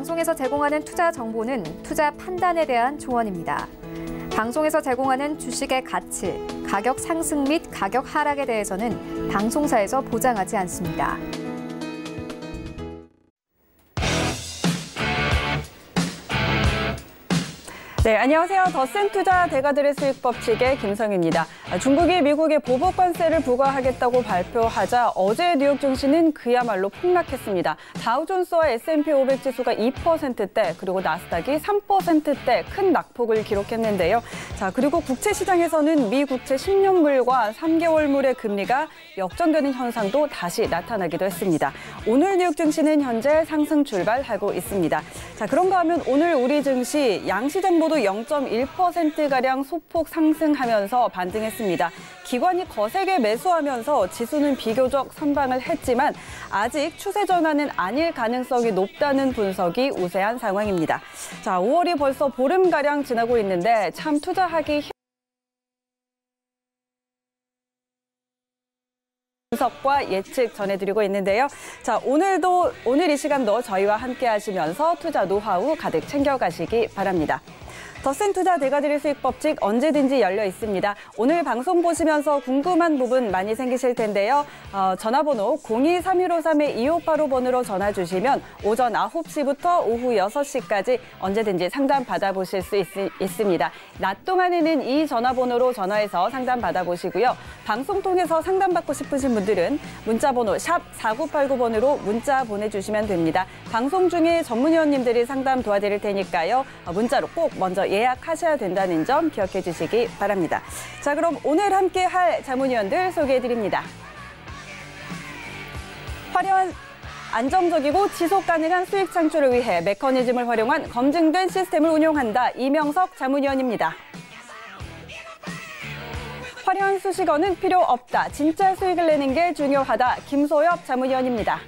방송에서 제공하는 투자 정보는 투자 판단에 대한 조언입니다. 방송에서 제공하는 주식의 가치, 가격 상승 및 가격 하락에 대해서는 방송사에서 보장하지 않습니다. 네, 안녕하세요. 더센투자 대가들의 수익 법칙의 김성희입니다. 중국이 미국에 보복 관세를 부과하겠다고 발표하자 어제 뉴욕 증시는 그야말로 폭락했습니다. 다우존스와 S&P 500 지수가 2%대, 그리고 나스닥이 3%대 큰 낙폭을 기록했는데요. 자, 그리고 국채 시장에서는 미 국채 10년물과 3개월물의 금리가 역전되는 현상도 다시 나타나기도 했습니다. 오늘 뉴욕 증시는 현재 상승 출발하고 있습니다. 자, 그런가 하면 오늘 우리 증시 양시장 모두 0.1%가량 소폭 상승하면서 반등했습니다. 기관이 거세게 매수하면서 지수는 비교적 선방을 했지만 아직 추세 전환은 아닐 가능성이 높다는 분석이 우세한 상황입니다. 자, 5월이 벌써 보름가량 지나고 있는데 참 투자하기 분석과 예측 전해드리고 있는데요. 자, 오늘 이 시간도 저희와 함께 하시면서 투자 노하우 가득 챙겨가시기 바랍니다. 더센투자 대가들의 수익 법칙 언제든지 열려 있습니다. 오늘 방송 보시면서 궁금한 부분 많이 생기실 텐데요. 전화번호 02-3153-2585번으로 전화 주시면 오전 9시부터 오후 6시까지 언제든지 상담 받아보실 수 있습니다. 낮 동안에는 이 전화번호로 전화해서 상담 받아보시고요. 방송 통해서 상담받고 싶으신 분들은 문자번호 샵 4989번으로 문자 보내주시면 됩니다. 방송 중에 전문위원님들이 상담 도와드릴 테니까요. 문자로 꼭 먼저 예약하셔야 된다는 점 기억해 주시기 바랍니다. 자, 그럼 오늘 함께 할 자문위원들 소개해 드립니다. 화려한 안정적이고 지속 가능한 수익 창출을 위해 메커니즘을 활용한 검증된 시스템을 운용한다. 이명석 자문위원입니다. 화려한 수식어는 필요 없다. 진짜 수익을 내는 게 중요하다. 김소엽 자문위원입니다.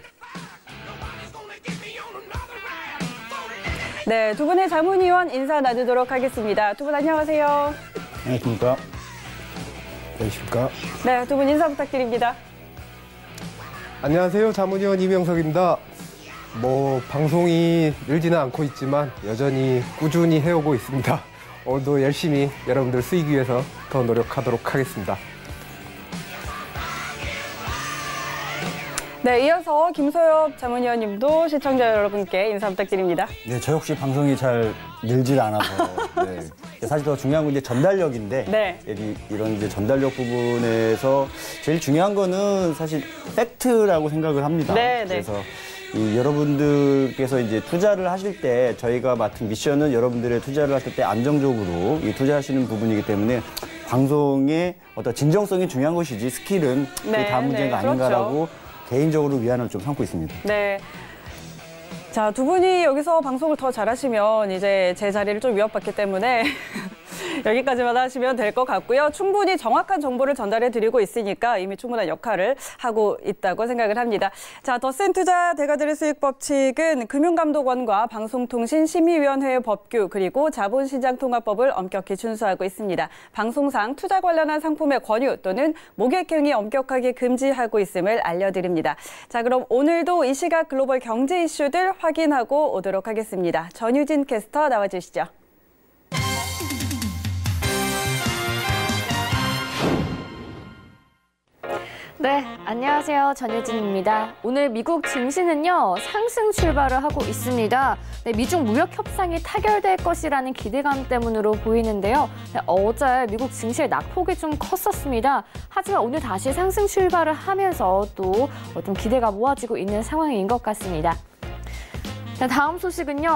네, 두 분의 자문위원 인사 나누도록 하겠습니다. 두 분 안녕하세요. 안녕하십니까. 안녕하십니까. 네, 두 분 인사 부탁드립니다. 안녕하세요. 자문위원 이명석입니다. 방송이 늘지는 않고 있지만 여전히 꾸준히 해오고 있습니다. 오늘도 열심히 여러분들 수익 위해서 더 노력하도록 하겠습니다. 네, 이어서 김소엽 자문위원님도 시청자 여러분께 인사 부탁드립니다. 네, 저 역시 방송이 잘 늘질 않아서 네. 사실 더 중요한 건 이제 전달력인데 네. 이런 이제 전달력 부분에서 제일 중요한 거는 사실 팩트라고 생각을 합니다. 네, 그래서 여러분들께서 이제 투자를 하실 때 저희가 맡은 미션은 여러분들의 투자를 하실 때 안정적으로 투자하시는 부분이기 때문에 방송의 어떤 진정성이 중요한 것이지 스킬은 그게 다 문제가 아닌가라고 그렇죠. 개인적으로 위안을 좀 삼고 있습니다. 네. 자, 두 분이 여기서 방송을 더 잘하시면 이제 제 자리를 좀 위협받기 때문에 여기까지만 하시면 될 것 같고요. 충분히 정확한 정보를 전달해드리고 있으니까 이미 충분한 역할을 하고 있다고 생각을 합니다. 자, 더센투자 대가들의 수익 법칙은 금융감독원과 방송통신심의위원회의 법규 그리고 자본시장통합법을 엄격히 준수하고 있습니다. 방송상 투자 관련한 상품의 권유 또는 모객 행위 엄격하게 금지하고 있음을 알려드립니다. 자, 그럼 오늘도 이 시각 글로벌 경제 이슈들 확인하고 오도록 하겠습니다. 전유진 캐스터 나와주시죠. 네, 안녕하세요. 전유진입니다. 오늘 미국 증시는요, 상승 출발을 하고 있습니다. 네, 미중 무역 협상이 타결될 것이라는 기대감 때문으로 보이는데요. 네, 어제 미국 증시의 낙폭이 좀 컸었습니다. 하지만 오늘 다시 상승 출발을 하면서 또 좀 기대가 모아지고 있는 상황인 것 같습니다. 다음 소식은요,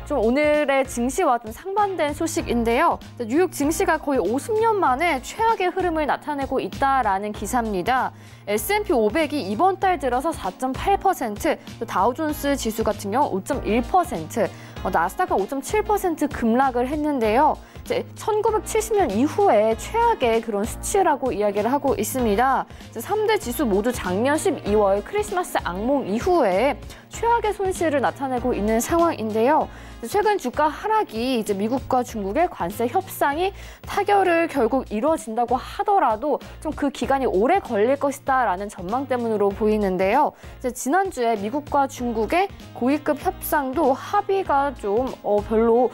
좀 오늘의 증시와 좀 상반된 소식인데요. 뉴욕 증시가 거의 50년 만에 최악의 흐름을 나타내고 있다라는 기사입니다. S&P 500이 이번 달 들어서 4.8%, 또 다우존스 지수 같은 경우 5.1%, 나스닥은 5.7% 급락을 했는데요. 이제 1970년 이후에 최악의 그런 수치라고 이야기를 하고 있습니다. 3대 지수 모두 작년 12월 크리스마스 악몽 이후에 최악의 손실을 나타내고 있는 상황인데요. 최근 주가 하락이 이제 미국과 중국의 관세 협상이 타결을 결국 이루어진다고 하더라도 좀 그 기간이 오래 걸릴 것이다라는 전망 때문으로 보이는데요. 이제 지난주에 미국과 중국의 고위급 협상도 합의가 좀 별로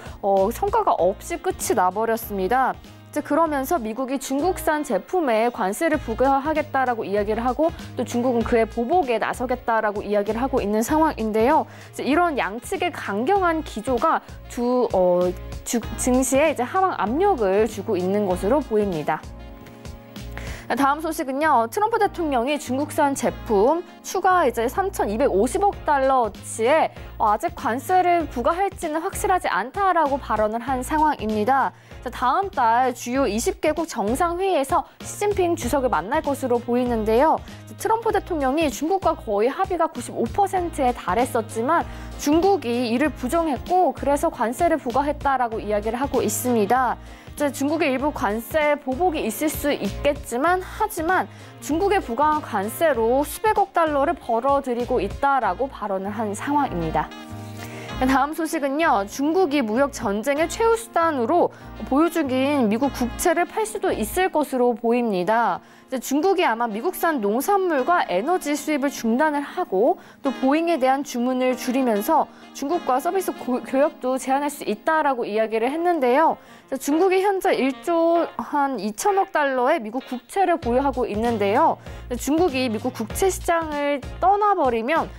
성과가 없이 끝이 나버렸습니다. 이제 그러면서 미국이 중국산 제품에 관세를 부과하겠다라고 이야기를 하고 또 중국은 그에 보복에 나서겠다라고 이야기를 하고 있는 상황인데요. 이제 이런 양측의 강경한 기조가 증시에 이제 하방 압력을 주고 있는 것으로 보입니다. 다음 소식은요. 트럼프 대통령이 중국산 제품 추가 이제 3,250억 달러어치의 아직 관세를 부과할지는 확실하지 않다라고 발언을 한 상황입니다. 다음 달 주요 20개국 정상회의에서 시진핑 주석을 만날 것으로 보이는데요. 트럼프 대통령이 중국과 거의 합의가 95%에 달했었지만 중국이 이를 부정했고 그래서 관세를 부과했다라고 이야기를 하고 있습니다. 중국의 일부 관세 보복이 있을 수 있겠지만 하지만 중국의 부과한 관세로 수백억 달러를 벌어들이고 있다라고 발언을 한 상황입니다. 다음 소식은요. 중국이 무역 전쟁의 최후 수단으로 보유 중인 미국 국채를 팔 수도 있을 것으로 보입니다. 중국이 아마 미국산 농산물과 에너지 수입을 중단을 하고 또 보잉에 대한 주문을 줄이면서 중국과 서비스 교역도 제한할 수 있다라고 이야기를 했는데요. 중국이 현재 1조 한 2천억 달러의 미국 국채를 보유하고 있는데요. 중국이 미국 국채 시장을 떠나버리면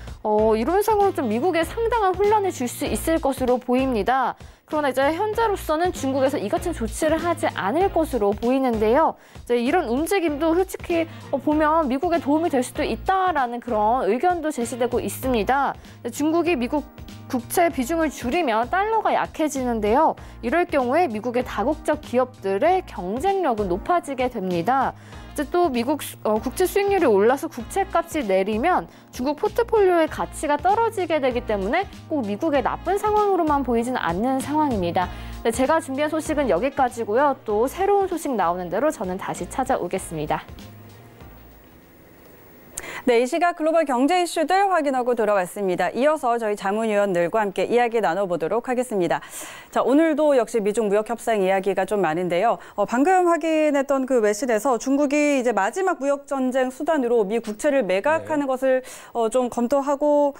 이런 상황으로 좀 미국에 상당한 혼란을 줄 수 있을 것으로 보입니다. 그러나 이제 현재로서는 중국에서 이 같은 조치를 하지 않을 것으로 보이는데요. 이제 이런 움직임도 솔직히 보면 미국에 도움이 될 수도 있다라는 그런 의견도 제시되고 있습니다. 중국이 미국 국채 비중을 줄이면 달러가 약해지는데요. 이럴 경우에 미국의 다국적 기업들의 경쟁력은 높아지게 됩니다. 이제 또 미국 국채 수익률이 올라서 국채값이 내리면 중국 포트폴리오의 가치가 떨어지게 되기 때문에 꼭 미국의 나쁜 상황으로만 보이지는 않는 상황입니다. 네, 제가 준비한 소식은 여기까지고요. 또 새로운 소식 나오는 대로 저는 다시 찾아오겠습니다. 네, 이 시각 글로벌 경제 이슈들 확인하고 돌아왔습니다. 이어서 저희 자문위원들과 함께 이야기 나눠보도록 하겠습니다. 자, 오늘도 역시 미중 무역 협상 이야기가 좀 많은데요. 방금 확인했던 그 외신에서 중국이 이제 마지막 무역 전쟁 수단으로 미 국채를 매각하는 것을 좀 검토하고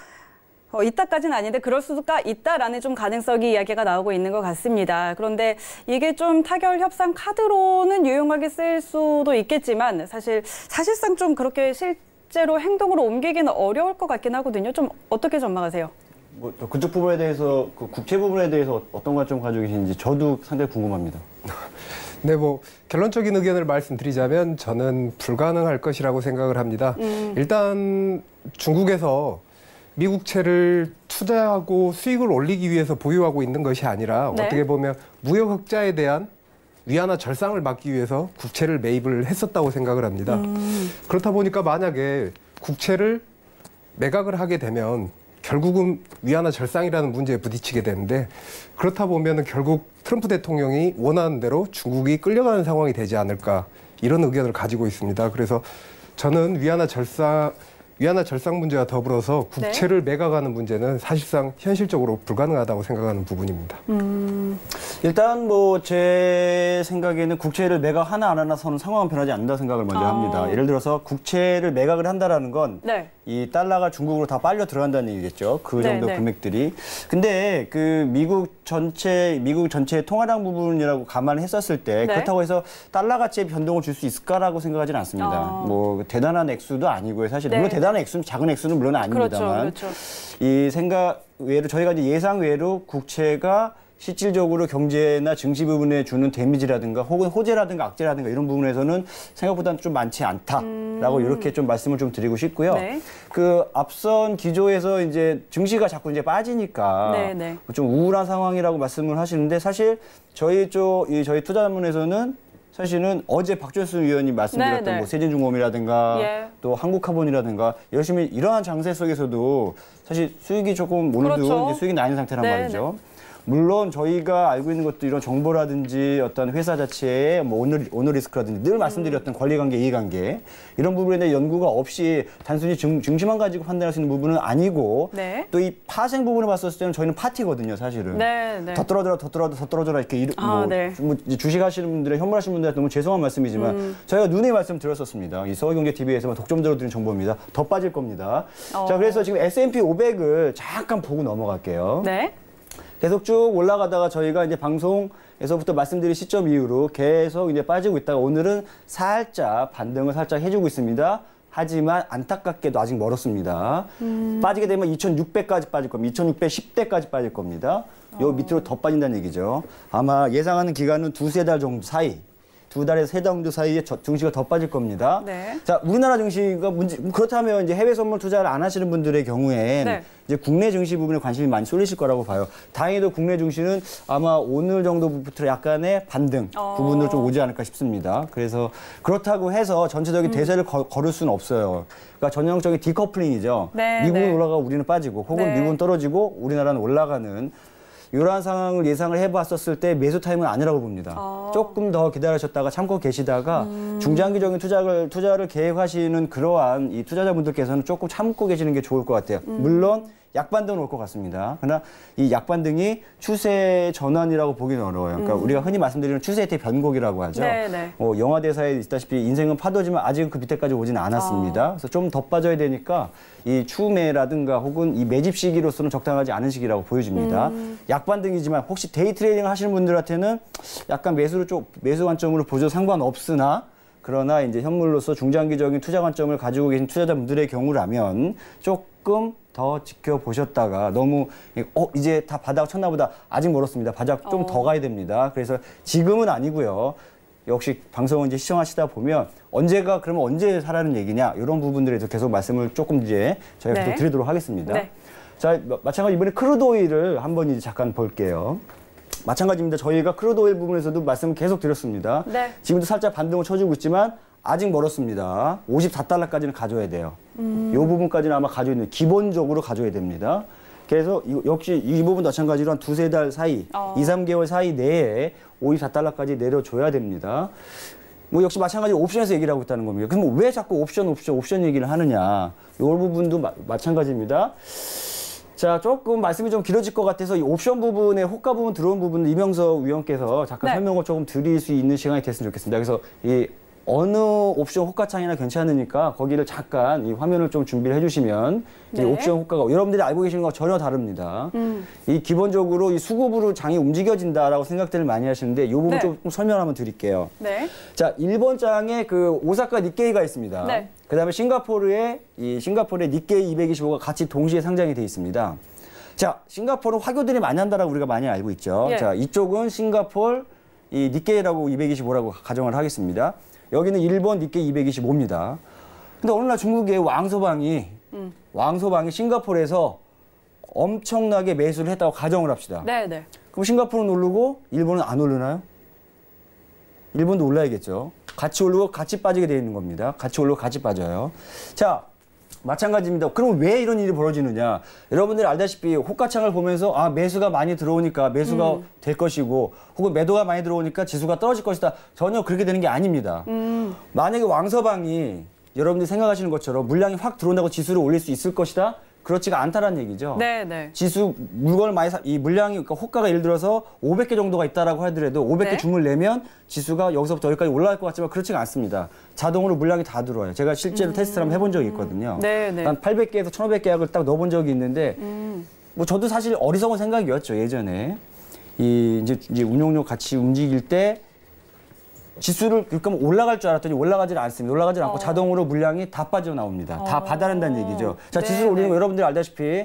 있다까지는 아닌데 그럴 수가 있다라는 좀 가능성이 이야기가 나오고 있는 것 같습니다. 그런데 이게 좀 타결 협상 카드로는 유용하게 쓸 수도 있겠지만 사실상 좀 그렇게 실제로 행동으로 옮기기는 어려울 것 같긴 하거든요. 좀 어떻게 전망하세요? 그쪽 부분에 대해서, 그 국채 부분에 대해서 어떤 관점 가지고 계신지 저도 상당히 궁금합니다. 네, 결론적인 의견을 말씀드리자면 저는 불가능할 것이라고 생각을 합니다. 일단 중국에서 미국채를 투자하고 수익을 올리기 위해서 보유하고 있는 것이 아니라 어떻게 보면 무역 흑자에 대한 위안화 절상을 막기 위해서 국채를 매입을 했었다고 생각을 합니다. 그렇다 보니까 만약에 국채를 매각을 하게 되면 결국은 위안화 절상이라는 문제에 부딪히게 되는데 그렇다 보면 결국 트럼프 대통령이 원하는 대로 중국이 끌려가는 상황이 되지 않을까 이런 의견을 가지고 있습니다. 그래서 저는 위안화 절상 문제와 더불어서 국채를 매각하는 문제는 사실상 현실적으로 불가능하다고 생각하는 부분입니다. 일단 제 생각에는 국채를 매각하나 안 하나 서는 상황은 변하지 않는다 생각을 먼저 합니다. 예를 들어서 국채를 매각을 한다라는 건 이 달러가 중국으로 다 빨려 들어간다는 얘기겠죠. 그 정도 금액들이. 근데 그 미국 전체 통화량 부분이라고 감안했었을 때 그렇다고 해서 달러 가치에 변동을 줄 수 있을까라고 생각하지는 않습니다. 대단한 액수도 아니고요. 사실 물론 대단한 액수는 작은 액수는 물론 아닙니다만 그렇죠. 이 생각 외로 저희가 이제 예상 외로 국채가 실질적으로 경제나 증시 부분에 주는 데미지라든가 혹은 호재라든가 악재라든가 이런 부분에서는 생각보다는 좀 많지 않다라고 이렇게 좀 말씀을 좀 드리고 싶고요. 그 앞선 기조에서 이제 증시가 자꾸 이제 빠지니까 좀 우울한 상황이라고 말씀을 하시는데 사실 저희 투자자문에서는 사실은 어제 박준수 위원이 말씀드렸던 세진중공업이라든가 또 한국카본이라든가 열심히 이러한 장세 속에서도 사실 수익이 조금 오늘도 이제 수익이 나는 상태란 말이죠. 물론 저희가 알고 있는 것도 이런 정보라든지 어떤 회사 자체의 뭐 오너 리스크라든지 늘 말씀드렸던 권리관계, 이해관계 이런 부분에 대한 연구가 없이 단순히 증시만 가지고 판단할 수 있는 부분은 아니고 네. 또 이 파생 부분을 봤었을 때는 저희는 파티거든요, 사실은. 네, 네. 더 떨어져라 이렇게 네. 뭐 주식하시는 분들의 현물하시는 분들한테 너무 죄송한 말씀이지만 저희가 눈에 말씀드렸었습니다. 이 서울경제TV에서만 독점적으로 드린 정보입니다. 더 빠질 겁니다. 자, 그래서 지금 S&P 500을 잠깐 보고 넘어갈게요. 네. 계속 쭉 올라가다가 저희가 이제 방송에서부터 말씀드린 시점 이후로 계속 이제 빠지고 있다가 오늘은 살짝 반등을 살짝 해주고 있습니다. 하지만 안타깝게도 아직 멀었습니다. 빠지게 되면 2,600까지 빠질 겁니다. 2,610대까지 빠질 겁니다. 요 밑으로 더 빠진다는 얘기죠. 아마 예상하는 기간은 두세 달 정도 사이. 2달에서 3달 정도 사이에 증시가 더 빠질 겁니다. 네. 자, 우리나라 증시가 그렇다면 이제 해외 선물 투자를 안 하시는 분들의 경우엔 네. 이제 국내 증시 부분에 관심이 많이 쏠리실 거라고 봐요. 다행히도 국내 증시는 아마 오늘 정도부터 약간의 반등 부분으로 좀 오지 않을까 싶습니다. 그래서 그렇다고 해서 전체적인 대세를 걸을 수는 없어요. 그러니까 전형적인 디커플링이죠. 네, 미국은 네. 올라가고 우리는 빠지고 혹은 네. 미국은 떨어지고 우리나라는 올라가는 이러한 상황을 예상을 해봤었을 때 매수 타임은 아니라고 봅니다. 조금 더 기다리셨다가 참고 계시다가 중장기적인 투자를 계획하시는 그러한 이 투자자분들께서는 조금 참고 계시는 게 좋을 것 같아요. 물론 약반등은 올 것 같습니다. 그러나 이 약반등이 추세 전환이라고 보기는 어려워요. 그러니까 우리가 흔히 말씀드리는 추세의 변곡이라고 하죠. 네네. 영화 대사에 있다시피 인생은 파도지만 아직은 그 밑에까지 오지는 않았습니다. 그래서 좀 더 빠져야 되니까 이 추매라든가 혹은 이 매집 시기로서는 적당하지 않은 시기라고 보여집니다. 약반등이지만 혹시 데이 트레이딩 하시는 분들한테는 약간 매수 관점으로 보셔도 상관없으나 그러나 이제 현물로서 중장기적인 투자 관점을 가지고 계신 투자자분들의 경우라면 조금 더 지켜보셨다가 너무 이제 다 바닥 쳤나 보다. 아직 멀었습니다. 바닥 좀 더 가야 됩니다. 그래서 지금은 아니고요. 역시 방송을 이제 시청하시다 보면 그러면 언제 사라는 얘기냐 이런 부분들에 대해서 계속 말씀을 조금 이제 저희가 네. 계속 드리도록 하겠습니다. 네. 자, 마찬가지 이번에 크루드 오일을 한번 이제 잠깐 볼게요. 마찬가지입니다. 저희가 크루드 오일 부분에서도 말씀을 계속 드렸습니다. 네. 지금도 살짝 반등을 쳐주고 있지만 아직 멀었습니다. 54달러까지는 가져야 돼요. 이 부분까지는 아마 가져야 돼요. 기본적으로 가져야 됩니다. 그래서 역시 이 부분 마찬가지로 한 두세 달 사이, 2, 3개월 사이 내에 54달러까지 내려줘야 됩니다. 뭐 역시 마찬가지로 옵션에서 얘기를 하고 있다는 겁니다. 그럼 왜 자꾸 옵션 얘기를 하느냐. 이 부분도 마찬가지입니다. 자, 조금 말씀이 좀 길어질 것 같아서 이 옵션 부분에 호가 부분 들어온 부분은 이명석 위원께서 잠깐 네. 설명을 조금 드릴 수 있는 시간이 됐으면 좋겠습니다. 그래서 이 어느 옵션 호가창이나 괜찮으니까 거기를 잠깐 이 화면을 좀 준비를 해주시면 네. 이 옵션 호가가 여러분들이 알고 계시는 거와 전혀 다릅니다. 이 기본적으로 이 수급으로 장이 움직여진다라고 생각들을 많이 하시는데 이 부분 네. 좀 설명 한번 드릴게요. 네. 자, 1번 장에 그 오사카 니케이가 있습니다. 네. 그다음에 싱가포르의 니케이 225가 같이 동시에 상장이 돼 있습니다. 자, 싱가포르는 화교들이 많이 한다라고 우리가 많이 알고 있죠. 예. 자, 이쪽은 싱가포르 이 니케이라고 225라고 가정을 하겠습니다. 여기는 일본 니케이 225입니다. 근데 어느 날 중국의 왕서방이 싱가포르에서 엄청나게 매수를 했다고 가정을 합시다. 네, 네. 그럼 싱가포르는 오르고 일본은 안 오르나요? 일본도 올라야겠죠. 같이 오르고 같이 빠지게 되어 있는 겁니다. 같이 오르고 같이 빠져요. 자, 마찬가지입니다. 그럼 왜 이런 일이 벌어지느냐? 여러분들이 알다시피 호가창을 보면서 매수가 많이 들어오니까 매수가 될 것이고 혹은 매도가 많이 들어오니까 지수가 떨어질 것이다. 전혀 그렇게 되는 게 아닙니다. 만약에 왕서방이 여러분들이 생각하시는 것처럼 물량이 확 들어온다고 지수를 올릴 수 있을 것이다? 그렇지가 않다라는 얘기죠. 네, 네. 지수 물건을 이 물량이 그러니까 호가가 예를 들어서 500개 정도가 있다라고 하더라도 500개 네. 주문을 내면 지수가 여기서부터 여기까지 올라갈 것 같지만 그렇지가 않습니다. 자동으로 물량이 다 들어와요. 제가 실제로 테스트를 한번 해본 적이 있거든요. 네, 네. 한 800개에서 1,500계약을 딱 넣어본 적이 있는데 뭐 저도 사실 어리석은 생각이었죠. 예전에 이제 운용료 같이 움직일 때 지수를 그러니까 올라갈 줄 알았더니 올라가질 않습니다. 올라가질 않고 자동으로 물량이 다 빠져나옵니다. 다 받아낸다는 얘기죠. 자, 네, 지수를 올리는 네. 거 여러분들이 알다시피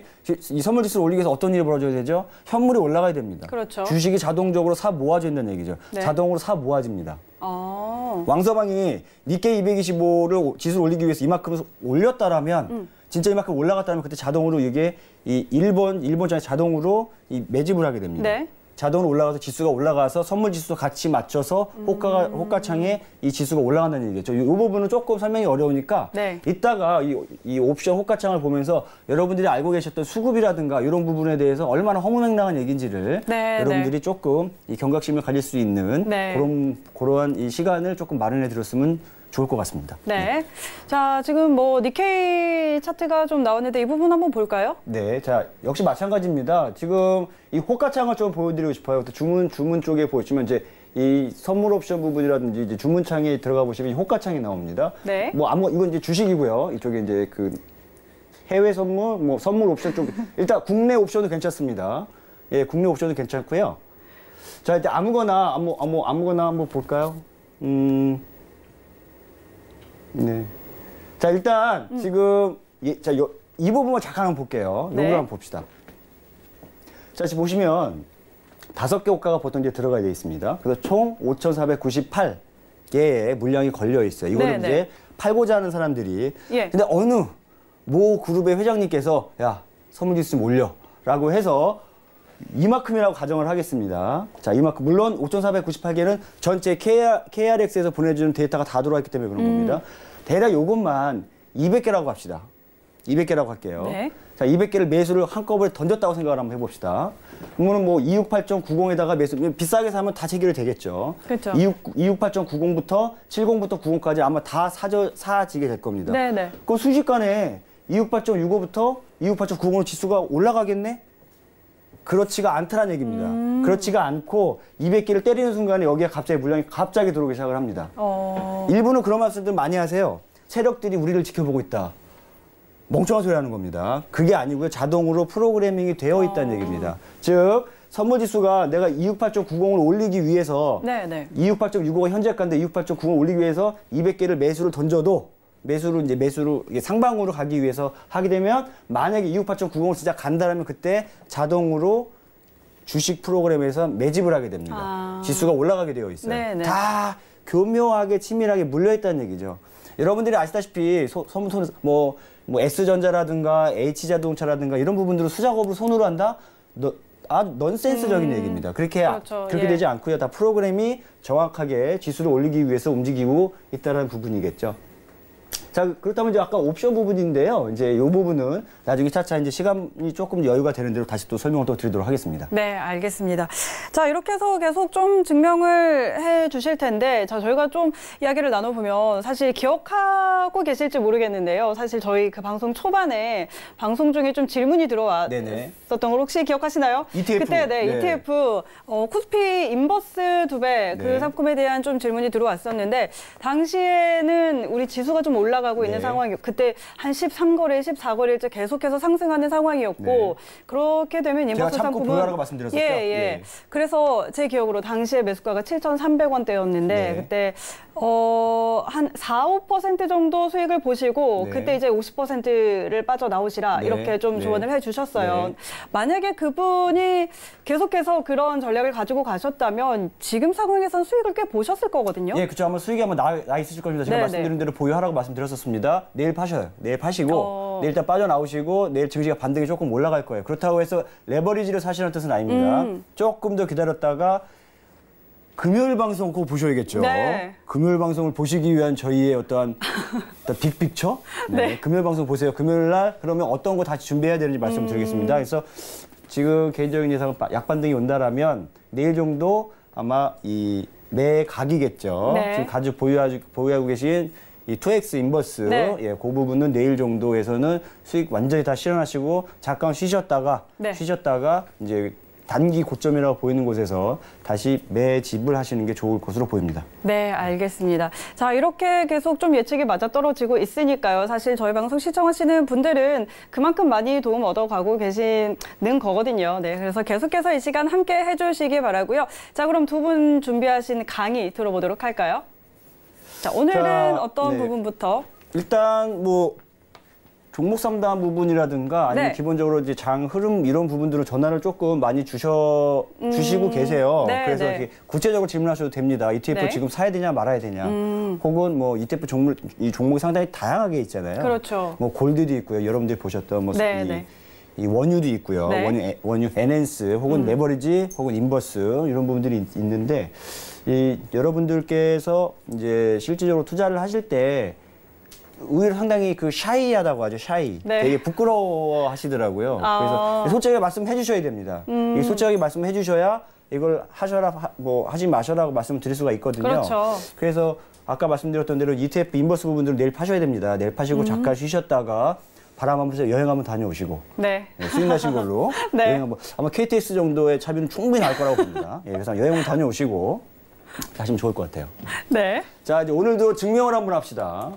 이 선물 지수를 올리기 위해서 어떤 일이 벌어져야 되죠? 현물이 올라가야 됩니다. 그렇죠. 주식이 자동적으로 사 모아진다는 얘기죠. 네. 자동으로 사 모아집니다. 어. 왕서방이 니케이 225를 지수를 올리기 위해서 이만큼 올렸다라면 진짜 이만큼 올라갔다면 그때 자동으로 이게 이 일본 장에 자동으로 이 매집을 하게 됩니다. 네. 자동으로 올라가서 지수가 올라가서 선물 지수 같이 맞춰서 호가창에 이 지수가 올라간다는 얘기죠. 이 부분은 조금 설명이 어려우니까 네. 이따가 이 옵션 호가창을 보면서 여러분들이 알고 계셨던 수급이라든가 이런 부분에 대해서 얼마나 허무맹랑한 얘기인지를 네, 여러분들이 조금 이 경각심을 가질 수 있는 네. 그러한 이 시간을 조금 마련해 드렸으면 좋을 것 같습니다. 네. 자, 지금 뭐 니케이 차트가 좀 나왔는데 이 부분 한번 볼까요? 네, 자 역시 마찬가지입니다. 지금 이 호가창을 좀 보여드리고 싶어요. 주문 쪽에 보시면 이제 이 선물 옵션 부분이라든지 이제 주문창에 들어가 보시면 이 호가창이 나옵니다. 네. 뭐 이건 이제 주식이고요. 이쪽에 이제 그 해외 선물, 뭐 선물 옵션 쪽 일단 국내 옵션은 괜찮습니다. 예, 국내 옵션은 괜찮고요. 자, 이제 아무거나 한번 볼까요? 네. 자, 일단 지금 이 부분만 잠깐 한번 볼게요. 네. 요거 한번 봅시다. 자, 지금 보시면 5개 호가가 보통 이제 들어가 되어 있습니다. 그래서 총 5,498개의 물량이 걸려 있어요. 이거를 네, 이제 네. 팔고자 하는 사람들이. 예. 근데 어느 모 그룹의 회장님께서 야, 선물 지수 좀 올려라고 해서 이만큼이라고 가정을 하겠습니다. 자, 이만큼. 물론 5,498개는 전체 KRX에서 보내주는 데이터가 다 들어왔기 때문에 그런 겁니다. 대략 요것만 200개라고 합시다. 200개라고 할게요. 네. 자, 200개를 매수를 한꺼번에 던졌다고 생각을 한번 해봅시다. 그러면 뭐 268.90에다가 매수, 비싸게 사면 다 체결이 되겠죠. 그렇죠. 268.90부터 70부터 90까지 아마 다 사지게 될 겁니다. 네네. 그럼 순식간에 268.65부터 268.90으로 지수가 올라가겠네? 그렇지가 않다는 얘기입니다. 그렇지가 않고 200개를 때리는 순간에 여기에 갑자기 물량이 갑자기 들어오기 시작을 합니다. 일부는 그런 말씀들 많이 하세요. 세력들이 우리를 지켜보고 있다. 멍청한 소리 하는 겁니다. 그게 아니고요. 자동으로 프로그래밍이 되어 있다는 얘기입니다. 즉 선물 지수가 내가 268.90을 올리기 위해서 네네. 268.65가 현재가인데 268.90을 올리기 위해서 200개를 매수를 던져도 매수로 이게 상방으로 가기 위해서 하게 되면 만약에 268.90을 진짜 간다라면 그때 자동으로 주식 프로그램에서 매집을 하게 됩니다. 지수가 올라가게 되어 있어요. 네네. 다 교묘하게 치밀하게 물려있다는 얘기죠. 여러분들이 아시다시피 뭐 S전자라든가 H자동차라든가 이런 부분들을 수작업으로 손으로 한다? 넌센스적인 얘기입니다. 그렇게 예. 되지 않고요. 다 프로그램이 정확하게 지수를 올리기 위해서 움직이고 있다는 부분이겠죠. 자, 그렇다면 이제 아까 옵션 부분인데요. 이제 이 부분은 나중에 차차 이제 시간이 조금 여유가 되는 대로 다시 또 설명을 또 드리도록 하겠습니다. 네, 알겠습니다. 자, 이렇게 해서 계속 좀 증명을 해 주실 텐데, 자, 저희가 좀 이야기를 나눠보면 사실 기억하고 계실지 모르겠는데요. 사실 저희 그 방송 초반에 방송 중에 좀 질문이 들어왔었던 걸 혹시 기억하시나요? ETF. 그때 네. ETF 코스피 인버스 2배 그 네. 상품에 대한 좀 질문이 들어왔었는데, 당시에는 우리 지수가 좀 올라가고 있는 네. 상황이었고, 그때 한 13거래일, 14거래일째 계속해서 상승하는 상황이었고, 네. 그렇게 되면 인버스 제가 참고 상품은 보유하라고 말씀드렸었죠. 예. 그래서 제 기억으로 당시에 매수가가 7,300원대였는데 네. 그때 한 4~5% 정도 수익을 보시고 네. 그때 이제 50%를 빠져나오시라 네. 이렇게 좀 조언을 해주셨어요. 네. 만약에 그분이 계속해서 그런 전략을 가지고 가셨다면 지금 상황에선 수익을 꽤 보셨을 거거든요. 예, 그렇죠. 아마 수익이 나 있으실 겁니다. 제가 네, 말씀드린 대로 보유하라고 말씀드렸었습니다. 내일 파셔요. 내일 파시고 내일 일단 빠져나오시고 내일 증시가 반등이 조금 올라갈 거예요. 그렇다고 해서 레버리지를 사시는 뜻은 아닙니다. 조금 더 기다렸다가 금요일 방송 꼭 보셔야겠죠. 네. 금요일 방송을 보시기 위한 저희의 어떤 빅픽처? 네. 금요일 방송 보세요. 금요일 날 그러면 어떤 거 다시 준비해야 되는지 말씀드리겠습니다. 그래서 지금 개인적인 예상은 약반등이 온다라면 내일 정도 아마 이 매각이겠죠. 네. 지금 가지고 보유하고 계신 이 2X 인버스, 네. 예, 그 부분은 내일 정도에서는 수익 완전히 다 실현하시고 잠깐 쉬셨다가 이제 단기 고점이라고 보이는 곳에서 다시 매집을 하시는 게 좋을 것으로 보입니다. 네, 알겠습니다. 자, 이렇게 계속 좀 예측이 맞아떨어지고 있으니까요. 사실 저희 방송 시청하시는 분들은 그만큼 많이 도움 얻어가고 계시는 거거든요. 네, 그래서 계속해서 이 시간 함께 해주시기 바라고요. 자, 그럼 두 분 준비하신 강의 들어보도록 할까요? 자, 오늘은 어떤 네. 부분부터? 일단 뭐 종목 상담 부분이라든가 아니면 네. 기본적으로 이제 장 흐름 이런 부분들은 전화를 조금 많이 주시고 계세요. 네, 그래서 네. 이렇게 구체적으로 질문하셔도 됩니다. ETF 네. 지금 사야 되냐 말아야 되냐. 혹은 뭐 ETF 이 종목이 상당히 다양하게 있잖아요. 그렇죠. 뭐 골드도 있고요. 여러분들이 보셨던 뭐 네, 네. 이 원유도 있고요. 네. 원유 엔핸스 혹은 레버리지 혹은 인버스 이런 부분들이 있는데 여러분들께서 이제 실질적으로 투자를 하실 때 의외로 상당히 그 샤이하다고 하죠. 샤이. 네. 되게 부끄러워 하시더라고요. 그래서 솔직하게 말씀해 주셔야 됩니다. 솔직하게 말씀해 주셔야 이걸 하셔라, 뭐 하지 마셔라고 말씀을 드릴 수가 있거든요. 그렇죠. 그래서 아까 말씀드렸던 대로 ETF 인버스 부분들을 내일 파셔야 됩니다. 내일 파시고 잠깐 쉬셨다가 바람 한번 쐬 여행 한번 다녀오시고 네. 수익 나신 걸로 네. 여행 한번 아마 KTX 정도의 차비는 충분히 나올 거라고 봅니다. 예, 그래서 여행 한번 다녀오시고 하시면 좋을 것 같아요. 네. 자, 이제 오늘도 증명을 한번 합시다.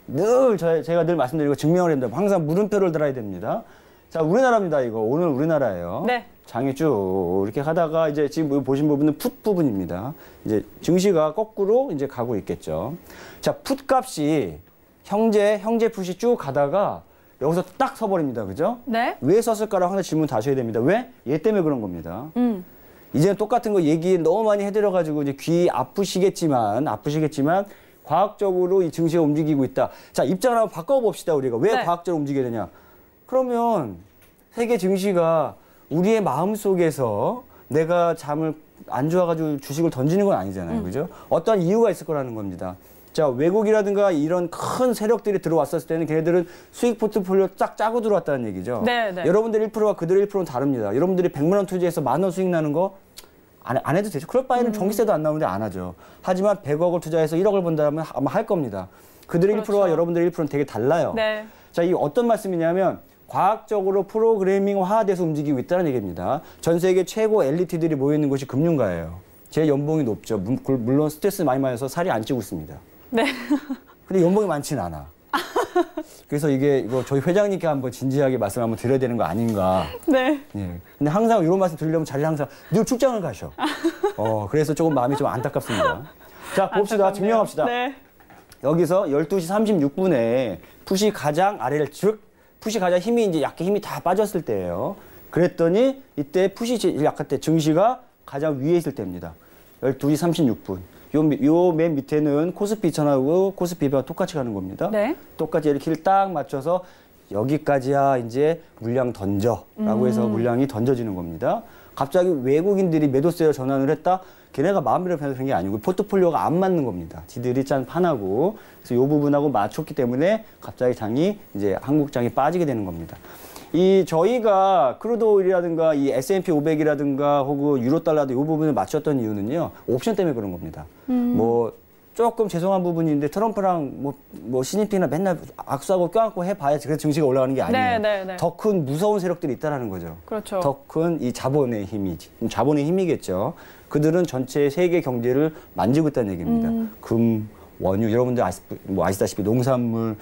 늘 제가 늘 말씀드리고 증명을 해야 됩니다. 항상 물음표를 달아야 됩니다. 자, 우리나라입니다. 이거 오늘 우리나라예요. 네. 장이 쭉 이렇게 하다가 이제 지금 보신 부분은 풋 부분입니다. 이제 증시가 거꾸로 이제 가고 있겠죠. 자, 풋 값이 형제 풋이 쭉 가다가 여기서 딱 서버립니다. 그죠? 네. 왜 섰을까라고 항상 질문 다시 해야 됩니다. 왜? 얘 때문에 그런 겁니다. 이제는 똑같은 거 얘기 너무 많이 해드려가지고 이제 귀 아프시겠지만 과학적으로 이 증시가 움직이고 있다. 자, 입장을 한번 바꿔봅시다. 우리가 왜 네. 과학적으로 움직여야 되냐? 그러면 세계 증시가 우리의 마음속에서 내가 잠을 안 좋아가지고 주식을 던지는 건 아니잖아요. 그죠? 어떠한 이유가 있을 거라는 겁니다. 자, 외국이라든가 이런 큰 세력들이 들어왔었을 때는 걔네들은 수익 포트폴리오 쫙 짜고 들어왔다는 얘기죠. 네, 네. 여러분들 1%와 그들의 1%는 다릅니다. 여러분들이 100만 원 투자해서 10,000원 수익 나는 거 안 해도 되죠. 그럴 바에는 전기세도 안 나오는데 안 하죠. 하지만 100억을 투자해서 1억을 번다면 아마 할 겁니다. 그들의 그렇죠. 1%와 여러분들의 1%는 되게 달라요. 네. 자, 이 어떤 말씀이냐면 과학적으로 프로그래밍화돼서 움직이고 있다는 얘기입니다. 전 세계 최고 엘리트들이 모여 있는 곳이 금융가예요. 제 연봉이 높죠. 물론 스트레스 많이 받아서 살이 안 찌고 있습니다. 네. 근데 연봉이 많지는 않아. 그래서 이거 저희 회장님께 한번 진지하게 말씀 한번 드려야 되는 거 아닌가. 네. 예. 근데 항상 이런 말씀 드리려면 자리에 항상 늘 출장을 가셔. 그래서 조금 마음이 좀 안타깝습니다. 자, 봅시다. 안타깝네요. 증명합시다. 네. 여기서 12시 36분에 풋이 가장 아래를 풋이 가장 힘이 약간 힘이 다 빠졌을 때예요. 그랬더니 이때 풋이 약할 때 증시가 가장 위에 있을 때입니다. 12시 36분. 요 맨 밑에는 코스피 2000하고 코스피 200가 똑같이 가는 겁니다. 네. 똑같이 이렇게 딱 맞춰서 여기까지야 이제 물량 던져라고 해서 물량이 던져지는 겁니다. 갑자기 외국인들이 매도세로 전환을 했다? 걔네가 마음대로 변해서 게 아니고 포트폴리오가 안 맞는 겁니다. 지들이 짠 판하고. 그래서 이 부분하고 맞췄기 때문에 갑자기 장이 이제 한국 장이 빠지게 되는 겁니다. 저희가 크루드 오일이라든가 이 S&P 500이라든가 혹은 유로 달러도 이 부분을 맞췄던 이유는요. 옵션 때문에 그런 겁니다. 뭐 조금 죄송한 부분인데 트럼프랑 뭐 시진핑이랑 맨날 악수하고 껴안고 해봐야 그래서 증시가 올라가는 게 아니에요. 네, 네. 더 큰 무서운 세력들이 있다라는 거죠. 그렇죠. 더 큰 이 자본의 힘이지. 자본의 힘이겠죠. 그들은 전체 세계 경제를 만지고 있다는 얘기입니다. 금, 원유, 여러분들 아시다시피 농산물,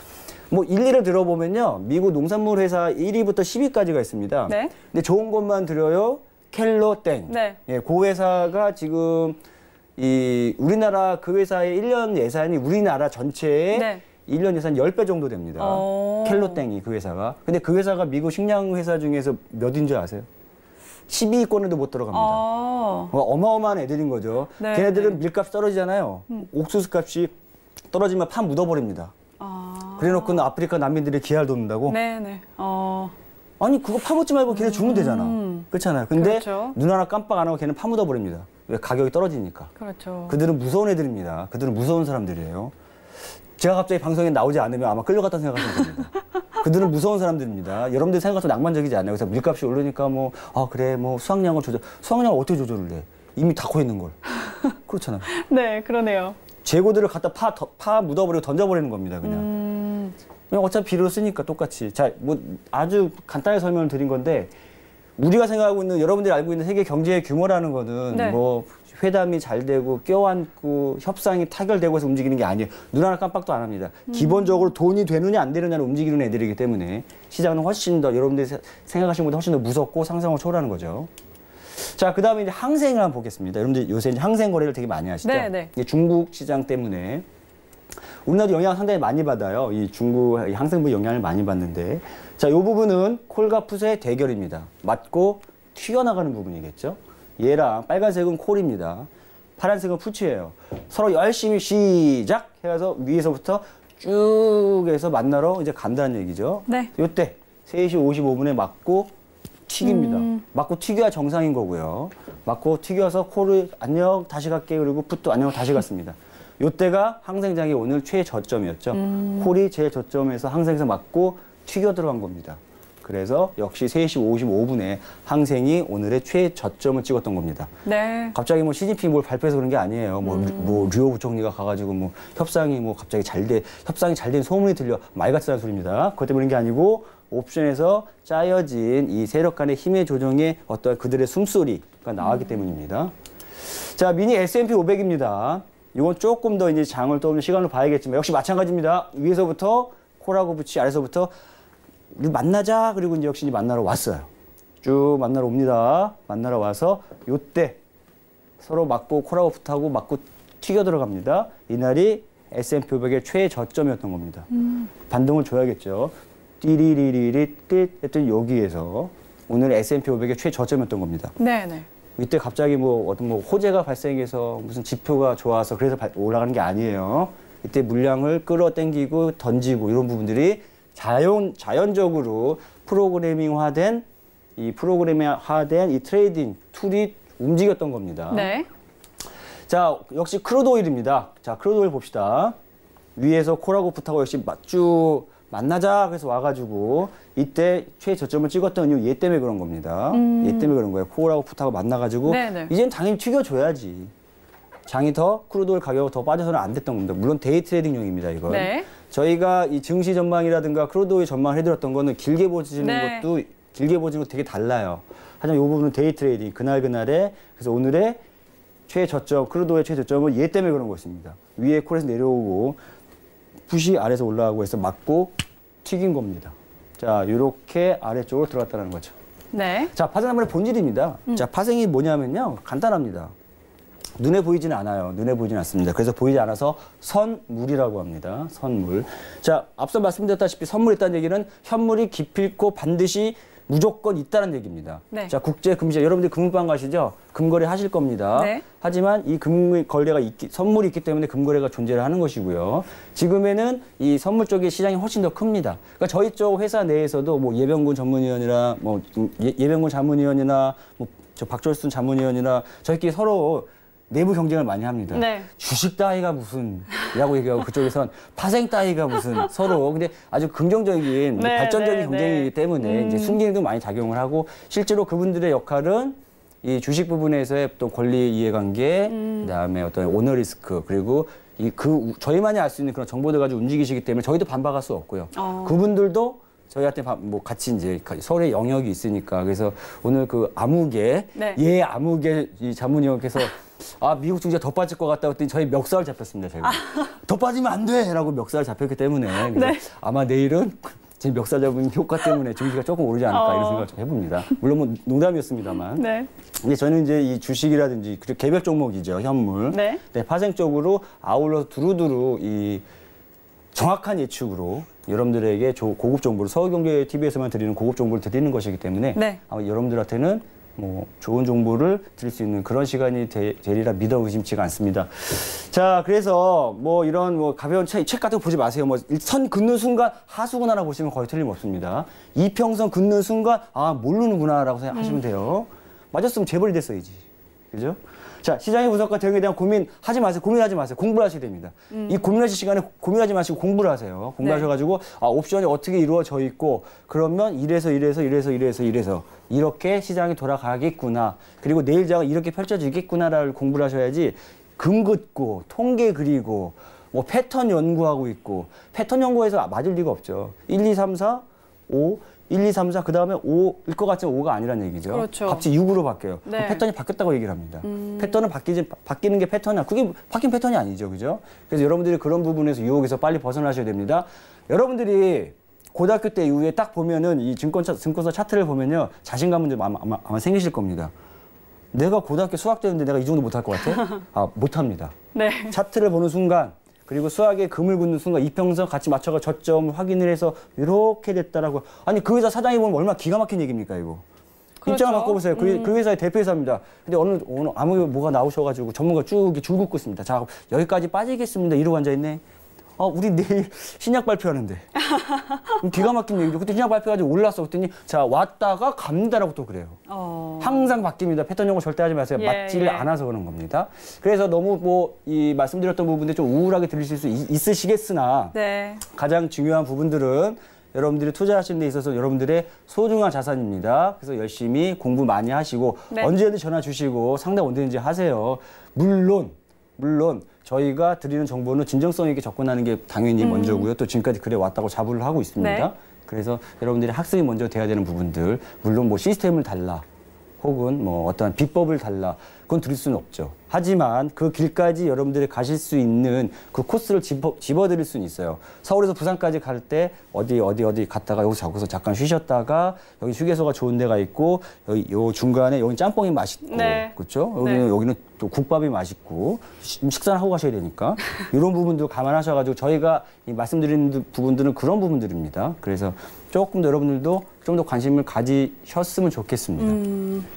뭐 일일을 들어보면요. 미국 농산물 회사 1위부터 10위까지가 있습니다. 네. 근데 좋은 것만 들어요. 켈로 땡. 네. 예, 그 회사가 지금 우리나라 그 회사의 1년 예산이 우리나라 전체의 네. 1년 예산 10배 정도 됩니다. 켈로 땡이 그 회사가. 근데 그 회사가 미국 식량 회사 중에서 몇인 줄 아세요? 12위권에도 못 들어갑니다. 어마어마한 애들인 거죠. 네, 걔네들은 밀값 떨어지잖아요. 옥수수 값이 떨어지면 파 묻어버립니다. 그래놓고는 아프리카 난민들이 기아를 돕는다고? 네네. 아니 그거 파묻지 말고 걔네 주면 되잖아. 그렇잖아요. 근데 그렇죠. 눈 하나 깜빡 안 하고 걔는 파 묻어버립니다. 왜? 가격이 떨어지니까. 그렇죠. 그들은 무서운 애들입니다. 그들은 무서운 사람들이에요. 제가 갑자기 방송에 나오지 않으면 아마 끌려갔다는 생각하시면 됩니다. 그들은 무서운 사람들입니다. 여러분들 생각도 낭만적이지 않아요. 그래서 밀값이 오르니까 그래 수확량을 수확량을 어떻게 조절을 해? 이미 다 코 있는 걸. 그렇잖아요. 네, 그러네요. 재고들을 갖다 파 묻어버리고 던져버리는 겁니다. 그냥 어차피 비료를 쓰니까 똑같이. 자, 아주 간단하게 설명을 드린 건데 우리가 생각하고 있는 여러분들이 알고 있는 세계 경제의 규모라는 거는 네. 회담이 잘 되고 껴안고 협상이 타결되고 해서 움직이는 게 아니에요. 눈 하나 깜빡도 안 합니다. 기본적으로 돈이 되느냐 안 되느냐를 움직이는 애들이기 때문에 시장은 훨씬 더 여러분들이 생각하시는 것보다 훨씬 더 무섭고 상상을 초월하는 거죠. 자, 그 다음에 이제 항생을 한번 보겠습니다. 여러분들 요새 이제 항생 거래를 되게 많이 하시죠? 네. 이게 중국 시장 때문에 우리나라도 영향을 상당히 많이 받아요. 이 중국 항생부 영향을 많이 받는데. 자, 이 부분은 콜과 풋의 대결입니다. 맞고 튀어나가는 부분이겠죠. 얘랑 빨간색은 콜입니다. 파란색은 풋이에요. 서로 열심히 시작 해서 위에서부터 쭉 해서 만나러 이제 간다는 얘기죠. 네. 요때 3시 55분에 맞고 튀깁니다. 맞고 튀겨야 정상인 거고요. 맞고 튀겨서 코를 안녕 다시 갈게 그리고 붓도 안녕 다시 갔습니다. 요때가 항생장이 오늘 최저점이었죠. 콜이 최저점에서 항생에서 맞고 튀겨 들어간 겁니다. 그래서 역시 3시 55분에 항생이 오늘의 최저점을 찍었던 겁니다. 네. 갑자기 뭐 시진핑이 뭘 발표해서 그런 게 아니에요. 뭐 류호 부총리가 가가지고 뭐 협상이 뭐 갑자기 협상이 잘 된 소문이 들려 말 같지는 소리입니다. 그것 때문에 그런 게 아니고 옵션에서 짜여진 이 세력 간의 힘의 조정에 어떠한 그들의 숨소리가 나왔기 때문입니다. 자, 미니 S&P 500입니다. 이건 조금 더 이제 장을 떠오르는 시간을 봐야겠지만 역시 마찬가지입니다. 위에서부터 콜하고 붙이 아래서부터 우리 만나자 그리고 이제 역시 만나러 왔어요. 쭉 만나러 옵니다. 만나러 와서 요때 서로 맞고 콜하고 붙하고 맞고 튀겨 들어갑니다. 이날이 S&P 500의 최저점이었던 겁니다. 반등을 줘야겠죠. 띠리리리리 띠 했더니 여기에서 오늘 S&P 500의 최저점이었던 겁니다. 네네. 이때 갑자기 뭐 어떤 뭐 호재가 발생해서 무슨 지표가 좋아서 그래서 올라가는 게 아니에요. 이때 물량을 끌어당기고 던지고 이런 부분들이 자연적으로 프로그래밍화된 이 트레이딩 툴이 움직였던 겁니다. 네. 자, 역시 크루드 오일입니다. 자, 크루드 오일 봅시다. 위에서 콜하고 풋하고 역시 쭉 만나자 그래서 와가지고 이때 최저점을 찍었던 이유 얘 때문에 그런 겁니다. 얘 때문에 그런 거예요. 콜하고 풋하고 만나가지고 네네. 이젠 당연히 튀겨줘야지. 장이 더 크루드 오일 가격이 더 빠져서는 안 됐던 겁니다. 물론 데이 트레이딩용입니다, 이건. 네. 저희가 이 증시 전망이라든가 크루드 오일 전망을 해드렸던 거는 길게 보시는 네. 것도 길게 보시는 거 되게 달라요. 하지만 이 부분은 데이 트레이딩 그날그날에 그래서 오늘의 최저점 크루드 오일 최저점은 얘 때문에 그런 것입니다. 위에 콜에서 내려오고 붓이 아래에서 올라가고 해서 맞고 튀긴 겁니다. 자, 이렇게 아래쪽으로 들어갔다는 거죠. 네. 자, 파생나물의 본질입니다. 자, 파생이 뭐냐면요. 간단합니다. 눈에 보이지는 않아요. 눈에 보이지는 않습니다. 그래서 보이지 않아서 선물이라고 합니다. 선물. 자, 앞서 말씀드렸다시피 선물이 있다는 얘기는 현물이 기필코 반드시 무조건 있다는 얘기입니다. 네. 자, 국제 금시장 여러분들 금방 가시죠? 금거래 하실 겁니다. 네. 하지만 이 금거래가 선물이 있기 때문에 금거래가 존재를 하는 것이고요. 지금에는 이 선물 쪽의 시장이 훨씬 더 큽니다. 그러니까 저희 쪽 회사 내에서도 뭐 예병군 전문위원이나 뭐 예병군 자문위원이나 뭐 저 박철순 자문위원이나 저희끼리 서로 내부 경쟁을 많이 합니다. 네. 주식 따위가 무슨 이라고 얘기하고 그쪽에선 파생 따위가 무슨 서로 근데 아주 긍정적인 네, 발전적인 네, 경쟁이기 네. 때문에 이제 순기능도 많이 작용을 하고 실제로 그분들의 역할은 이 주식 부분에서의 또 권리 이해관계 그다음에 어떤 오너 리스크 그리고 저희만이 알 수 있는 그런 정보들 가지고 움직이시기 때문에 저희도 반박할 수 없고요. 그분들도 저희한테 뭐 같이 이제 서로의 영역이 있으니까 그래서 오늘 그 암흑의 네. 암흑의 이 자문위원께서 아, 미국 증시가 더 빠질 것 같다고 했더니 저희 멱살 잡혔습니다, 제가. 더 빠지면 안 돼! 라고 멱살 잡혔기 때문에. 그래서 네. 아마 내일은 제 멱살 잡은 효과 때문에 증시가 조금 오르지 않을까 이런 생각을 좀 해봅니다. 물론 뭐 농담이었습니다만. 네. 근데 저는 이제 이 주식이라든지 그리고 개별 종목이죠, 현물. 네. 네, 파생 쪽으로 아울러서 두루두루 이 정확한 예측으로 여러분들에게 고급 정보를 서울경제TV에서만 드리는 고급 정보를 드리는 것이기 때문에 네. 아마 여러분들한테는 뭐 좋은 정보를 드릴 수 있는 그런 시간이 되리라 믿어 의심치가 않습니다. 자, 그래서 뭐 이런 뭐 가벼운 책 같은 거 보지 마세요. 뭐 선 긋는 순간 하수구 하나 보시면 거의 틀림없습니다. 이평선 긋는 순간 아 모르는구나라고 생각하시면 돼요. 맞았으면 재벌이 됐어야지. 그죠? 자, 시장의 분석과 대응에 대한 고민하지 마세요. 고민하지 마세요. 공부를 하셔야 됩니다. 이 고민하실 시간에 고민하지 마시고 공부를 하세요. 공부하셔가지고 아, 옵션이 어떻게 이루어져 있고 그러면 이래서 이렇게 시장이 돌아가겠구나. 그리고 내일 장은 이렇게 펼쳐지겠구나를 공부를 하셔야지 금 긋고 통계 그리고 뭐 패턴 연구하고 있고 패턴 연구에서 맞을 리가 없죠. 1, 2, 3, 4, 5 1, 2, 3, 4, 그 다음에 5일 것 같지만 5가 아니란 얘기죠. 그렇죠. 값이 6으로 바뀌어요. 네. 패턴이 바뀌었다고 얘기를 합니다. 패턴은 바뀌는 게 패턴이야. 그게 바뀐 패턴이 아니죠. 그죠? 그래서 여러분들이 그런 부분에서 유혹에서 빨리 벗어나셔야 됩니다. 여러분들이 고등학교 때 이후에 딱 보면은 이 증권사 차트를 보면요. 자신감은 아마 생기실 겁니다. 내가 고등학교 수학 때였는데 내가 이 정도 못할 것 같아? 아, 못합니다. 네. 차트를 보는 순간 그리고 수학에 금을 긋는 순간 이평선 같이 맞춰가 저점을 확인을 해서 이렇게 됐다라고. 아니 그 회사 사장이 보면 얼마나 기가 막힌 얘기입니까 이거. 그렇죠. 입장을 바꿔보세요. 그 회사의 대표이사입니다. 근데 오늘 아무 뭐가 나오셔가지고 전문가 쭉 줄 긋고 있습니다. 자 여기까지 빠지겠습니다. 이러고 앉아있네. 우리 내일 신약 발표하는데. 기가 막힌 얘기죠. 그때 신약 발표가지고 올랐어. 그랬더니 자 왔다가 갑니다라고 또 그래요. 항상 바뀝니다. 패턴 연구 절대 하지 마세요. 맞지를 않아서 그런 겁니다. 그래서 너무 이 말씀드렸던 부분들이 좀 우울하게 들리실 수 있으시겠으나 네. 가장 중요한 부분들은 여러분들이 투자하시는 데 있어서 여러분들의 소중한 자산입니다. 그래서 열심히 공부 많이 하시고 네. 언제든 전화 주시고 상담 언제든지 하세요. 물론 저희가 드리는 정보는 진정성 있게 접근하는 게 당연히 먼저고요. 또 지금까지 그래 왔다고 자부를 하고 있습니다. 네. 그래서 여러분들이 학습이 먼저 돼야 되는 부분들, 물론 시스템을 달라 혹은 어떤 비법을 달라 그건 드릴 수는 없죠. 하지만 그 길까지 여러분들이 가실 수 있는 그 코스를 집어드릴 수는 있어요. 서울에서 부산까지 갈 때 어디 갔다가 여기서 잠깐 쉬셨다가 여기 휴게소가 좋은 데가 있고 요 중간에 여기 짬뽕이 맛있고 네. 그렇죠? 네. 여기는 또 국밥이 맛있고 식사를 하고 가셔야 되니까 이런 부분도 감안하셔가지고 저희가 말씀드리는 부분들은 그런 부분들입니다. 그래서 조금 더 여러분들도 좀 더 관심을 가지셨으면 좋겠습니다.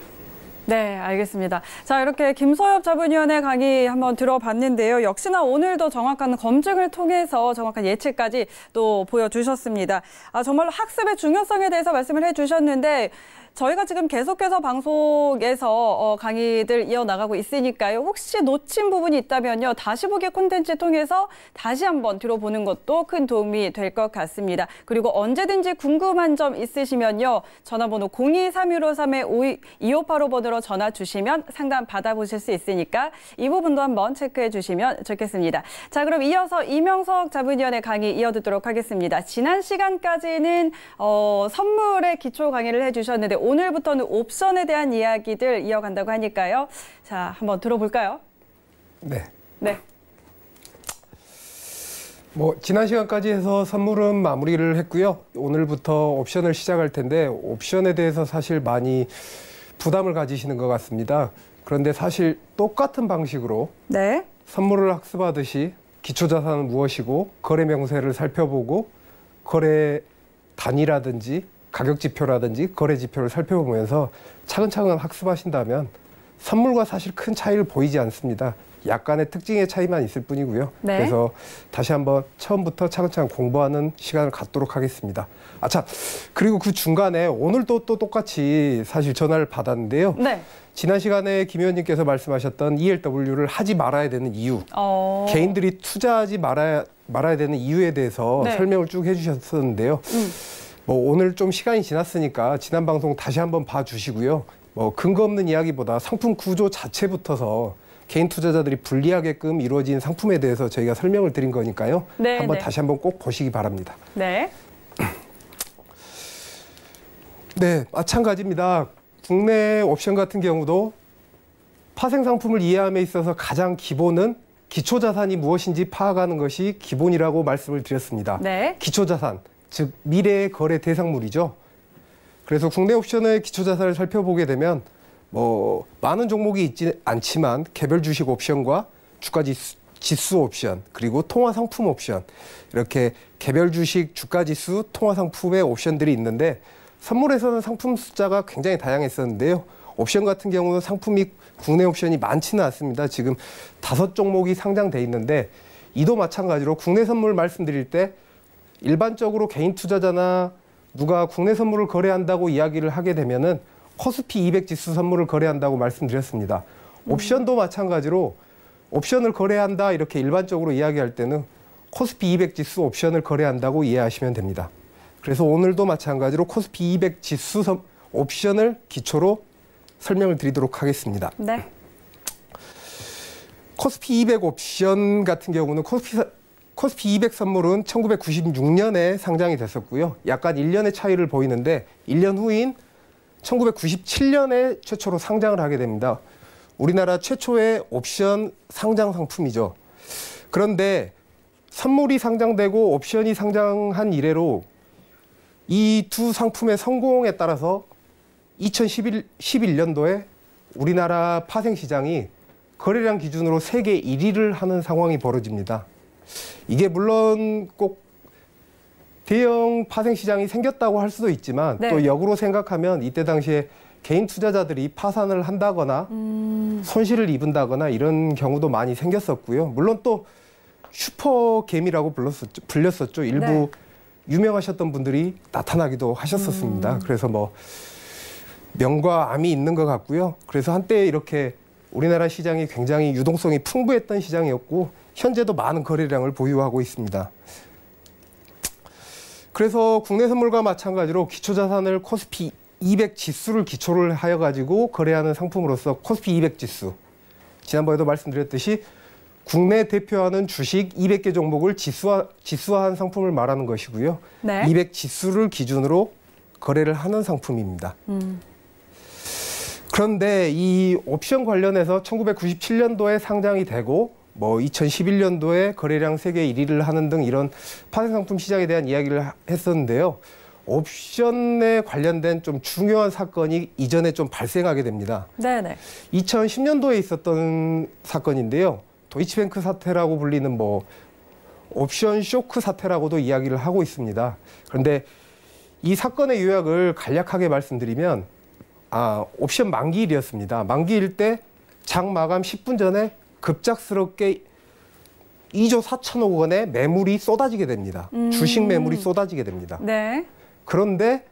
네, 알겠습니다. 자, 이렇게 김소엽 자문위원의 강의 한번 들어봤는데요. 역시나 오늘도 정확한 검증을 통해서 정확한 예측까지 또 보여주셨습니다. 정말로 학습의 중요성에 대해서 말씀을 해주셨는데 저희가 지금 계속해서 방송에서 강의들 이어나가고 있으니까요. 혹시 놓친 부분이 있다면요. 다시 보기 콘텐츠 통해서 다시 한번 들어보는 것도 큰 도움이 될 것 같습니다. 그리고 언제든지 궁금한 점 있으시면요. 전화번호 023153-2585번으로 전화 주시면 상담 받아보실 수 있으니까 이 부분도 한번 체크해 주시면 좋겠습니다. 자, 그럼 이어서 이명석 자문위원의 강의 이어듣도록 하겠습니다. 지난 시간까지는 선물의 기초 강의를 해주셨는데 오늘부터는 옵션에 대한 이야기들 이어간다고 하니까요. 자, 한번 들어볼까요? 네. 네. 지난 시간까지 해서 선물은 마무리를 했고요. 오늘부터 옵션을 시작할 텐데 옵션에 대해서 사실 많이 부담을 가지시는 것 같습니다. 그런데 사실 똑같은 방식으로 네. 선물을 학습하듯이 기초자산은 무엇이고 거래 명세를 살펴보고 거래 단위라든지 가격 지표라든지 거래 지표를 살펴보면서 차근차근 학습하신다면 선물과 사실 큰 차이를 보이지 않습니다. 약간의 특징의 차이만 있을 뿐이고요. 네. 그래서 다시 한번 처음부터 차근차근 공부하는 시간을 갖도록 하겠습니다. 참, 그리고 그 중간에 오늘도 또 똑같이 사실 전화를 받았는데요. 네. 지난 시간에 김 의원님께서 말씀하셨던 ELW를 하지 말아야 되는 이유, 개인들이 투자하지 말아야 되는 이유에 대해서 네. 설명을 쭉 해주셨었는데요. 오늘 좀 시간이 지났으니까 지난 방송 다시 한번 봐주시고요. 근거 없는 이야기보다 상품 구조 자체부터서 개인 투자자들이 불리하게끔 이루어진 상품에 대해서 저희가 설명을 드린 거니까요. 네, 한번 네. 다시 한번 꼭 보시기 바랍니다. 네. 네, 마찬가지입니다. 국내 옵션 같은 경우도 파생 상품을 이해함에 있어서 가장 기본은 기초자산이 무엇인지 파악하는 것이 기본이라고 말씀을 드렸습니다. 네. 기초자산, 즉 미래의 거래 대상물이죠. 그래서 국내 옵션의 기초자산을 살펴보게 되면 많은 종목이 있지 않지만 개별 주식 옵션과 주가 지수 옵션, 그리고 통화 상품 옵션, 이렇게 개별 주식, 주가 지수, 통화 상품의 옵션들이 있는데 선물에서는 상품 숫자가 굉장히 다양했었는데요. 옵션 같은 경우는 상품이 국내 옵션이 많지는 않습니다. 지금 5종목이 상장돼 있는데 이도 마찬가지로 국내 선물 말씀드릴 때 일반적으로 개인 투자자나 누가 국내 선물을 거래한다고 이야기를 하게 되면은 코스피 200 지수 선물을 거래한다고 말씀드렸습니다. 옵션도 마찬가지로 옵션을 거래한다 이렇게 일반적으로 이야기할 때는 코스피 200 지수 옵션을 거래한다고 이해하시면 됩니다. 그래서 오늘도 마찬가지로 코스피 200 지수 옵션을 기초로 설명을 드리도록 하겠습니다. 네. 코스피 200 옵션 같은 경우는 코스피 200 선물은 1996년에 상장이 됐었고요. 약간 1년의 차이를 보이는데 1년 후인 1997년에 최초로 상장을 하게 됩니다. 우리나라 최초의 옵션 상장 상품이죠. 그런데 선물이 상장되고 옵션이 상장한 이래로 이 두 상품의 성공에 따라서 2011년도에 우리나라 파생 시장이 거래량 기준으로 세계 1위를 하는 상황이 벌어집니다. 이게 물론 꼭 대형 파생 시장이 생겼다고 할 수도 있지만 네. 또 역으로 생각하면 이때 당시에 개인 투자자들이 파산을 한다거나 손실을 입은다거나 이런 경우도 많이 생겼었고요. 물론 또 슈퍼개미라고 불렸었죠. 일부 네. 유명하셨던 분들이 나타나기도 하셨었습니다. 그래서 뭐 명과 암이 있는 것 같고요. 그래서 한때 이렇게 우리나라 시장이 굉장히 유동성이 풍부했던 시장이었고 현재도 많은 거래량을 보유하고 있습니다. 그래서 국내 선물과 마찬가지로 기초자산을 코스피 200 지수를 기초를 하여 가지고 거래하는 상품으로서 코스피 200 지수, 지난번에도 말씀드렸듯이 국내 대표하는 주식 200개 종목을 지수화한 상품을 말하는 것이고요. 네. 200 지수를 기준으로 거래를 하는 상품입니다. 그런데 이 옵션 관련해서 1997년도에 상장이 되고 뭐 2011년도에 거래량 세계 1위를 하는 등 이런 파생상품 시장에 대한 이야기를 했었는데요. 옵션에 관련된 좀 중요한 사건이 이전에 좀 발생하게 됩니다. 네네. 2010년도에 있었던 사건인데요. 도이치뱅크 사태라고 불리는 뭐 옵션 쇼크 사태라고도 이야기를 하고 있습니다. 그런데 이 사건의 요약을 간략하게 말씀드리면 옵션 만기일이었습니다. 만기일 때 장 마감 10분 전에 급작스럽게 2조 4천억 원의 매물이 쏟아지게 됩니다. 주식 매물이 쏟아지게 됩니다. 네. 그런데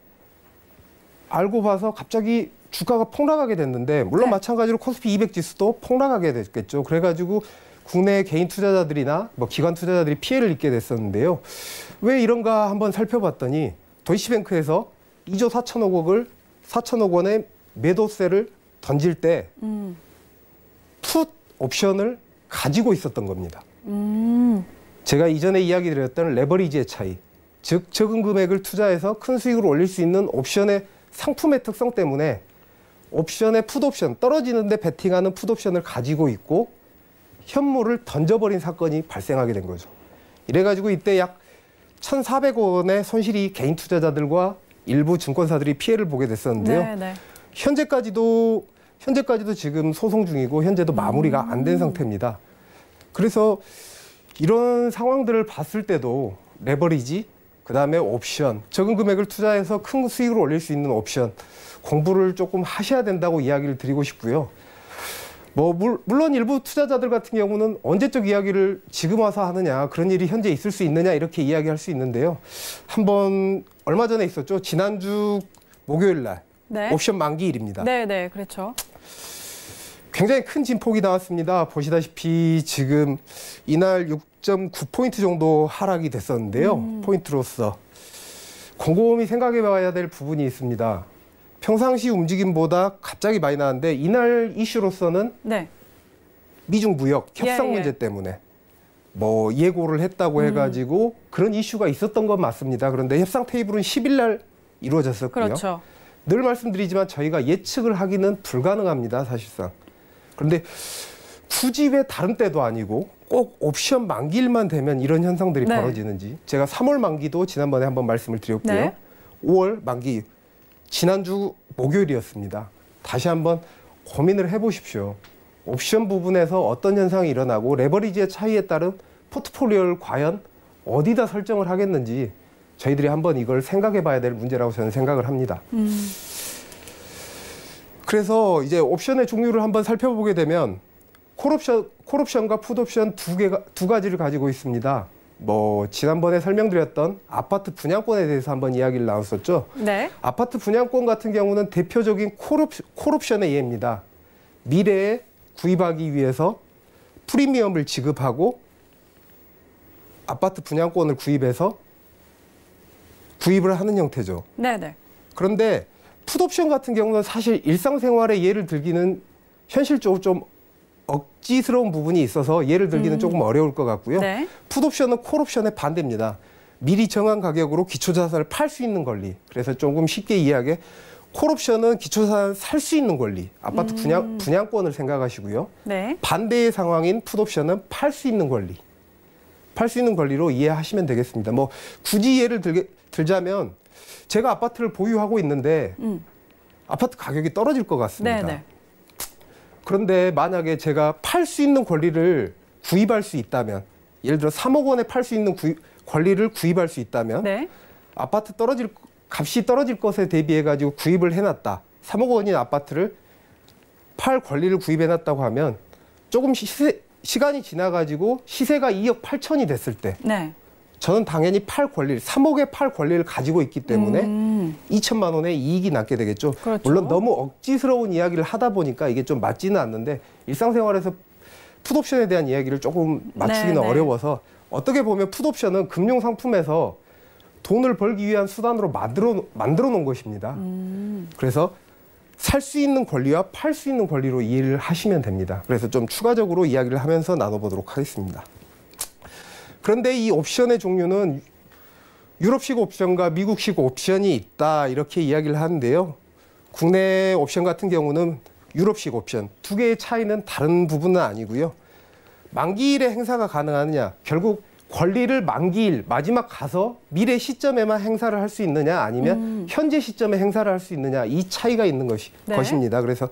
알고 봐서 갑자기 주가가 폭락하게 됐는데 물론 네. 마찬가지로 코스피 200 지수도 폭락하게 됐겠죠. 그래가지고 국내 개인 투자자들이나 뭐 기관 투자자들이 피해를 입게 됐었는데요. 왜 이런가 한번 살펴봤더니 도이치뱅크에서 2조 4천억 원의 매도세를 던질 때 풋 옵션을 가지고 있었던 겁니다. 제가 이전에 이야기 드렸던 레버리지의 차이, 즉 적은 금액을 투자해서 큰 수익을 올릴 수 있는 옵션의 상품의 특성 때문에 옵션의 풋옵션, 떨어지는데 베팅하는 풋옵션을 가지고 있고 현물을 던져버린 사건이 발생하게 된 거죠. 이래가지고 이때 약 1,400원의 손실이 개인 투자자들과 일부 증권사들이 피해를 보게 됐었는데요. 네네. 현재까지도 지금 소송 중이고 현재도 마무리가 안 된 상태입니다. 그래서 이런 상황들을 봤을 때도 레버리지, 그다음에 옵션, 적은 금액을 투자해서 큰 수익을 올릴 수 있는 옵션 공부를 조금 하셔야 된다고 이야기를 드리고 싶고요. 뭐 물론 일부 투자자들 같은 경우는 언제적 이야기를 지금 와서 하느냐, 그런 일이 현재 있을 수 있느냐 이렇게 이야기할 수 있는데요. 한번 얼마 전에 있었죠. 지난주 목요일 날 네. 옵션 만기일입니다. 네네, 그렇죠. 굉장히 큰 진폭이 나왔습니다. 보시다시피 지금 이날 6.9포인트 정도 하락이 됐었는데요. 포인트로서 곰곰이 생각해 봐야 될 부분이 있습니다. 평상시 움직임보다 갑자기 많이 나왔는데 이날 이슈로서는 네. 미중 무역 협상 예. 문제 때문에 뭐 예고를 했다고 해가지고 그런 이슈가 있었던 건 맞습니다. 그런데 협상 테이블은 10일 날 이루어졌었고요. 그렇죠. 늘 말씀드리지만 저희가 예측을 하기는 불가능합니다, 사실상. 그런데 굳이 왜 다른 때도 아니고 꼭 옵션 만기일만 되면 이런 현상들이 네. 벌어지는지, 제가 3월 만기도 지난번에 한번 말씀을 드렸고요. 네. 5월 만기 지난주 목요일이었습니다. 다시 한번 고민을 해보십시오. 옵션 부분에서 어떤 현상이 일어나고 레버리지의 차이에 따른 포트폴리오를 과연 어디다 설정을 하겠는지 저희들이 한번 이걸 생각해 봐야 될 문제라고 저는 생각을 합니다. 그래서 이제 옵션의 종류를 한번 살펴보게 되면 콜옵션과 풋옵션 두 가지를 가지고 있습니다. 뭐 지난번에 설명드렸던 아파트 분양권에 대해서 한번 이야기를 나눴었죠. 네. 아파트 분양권 같은 경우는 대표적인 콜옵션의 예입니다. 미래에 구입하기 위해서 프리미엄을 지급하고 아파트 분양권을 구입해서 구입을 하는 형태죠. 네네. 그런데 풋옵션 같은 경우는 사실 일상생활에 예를 들기는 현실적으로 좀 억지스러운 부분이 있어서 예를 들기는 조금 어려울 것 같고요. 네. 풋옵션은 콜옵션의 반대입니다. 미리 정한 가격으로 기초자산을 팔 수 있는 권리. 그래서 조금 쉽게 이해하게 콜옵션은 기초자산을 살 수 있는 권리. 아파트 분양권을 생각하시고요. 네. 반대의 상황인 풋옵션은 팔 수 있는 권리. 팔 수 있는 권리로 이해하시면 되겠습니다. 뭐 굳이 예를 들자면 제가 아파트를 보유하고 있는데 아파트 가격이 떨어질 것 같습니다. 네네. 그런데 만약에 제가 팔 수 있는 권리를 구입할 수 있다면, 예를 들어 3억 원에 팔 수 있는 권리를 구입할 수 있다면 네. 아파트 값이 떨어질 것에 대비해 가지고 구입을 해놨다. 3억 원인 아파트를 팔 권리를 구입해놨다고 하면 조금 시간이 지나가지고 시세가 2억 8천이 됐을 때 네. 저는 당연히 팔 권리를 3억의 팔 권리를 가지고 있기 때문에 2천만 원의 이익이 남게 되겠죠. 그렇죠. 물론 너무 억지스러운 이야기를 하다 보니까 이게 좀 맞지는 않는데 일상생활에서 풋옵션에 대한 이야기를 조금 맞추기는 네. 어려워서 어떻게 보면 풋옵션은 금융상품에서 돈을 벌기 위한 수단으로 만들어 놓은 것입니다. 그래서 살 수 있는 권리와 팔 수 있는 권리로 이해를 하시면 됩니다. 그래서 좀 추가적으로 이야기를 하면서 나눠보도록 하겠습니다. 그런데 이 옵션의 종류는 유럽식 옵션과 미국식 옵션이 있다 이렇게 이야기를 하는데요. 국내 옵션 같은 경우는 유럽식 옵션 두 개의 차이는 다른 부분은 아니고요. 만기일에 행사가 가능하느냐, 결국 권리를 만기일 마지막 가서 미래 시점에만 행사를 할 수 있느냐 아니면 현재 시점에 행사를 할 수 있느냐 이 차이가 있는 것입니다. 그래서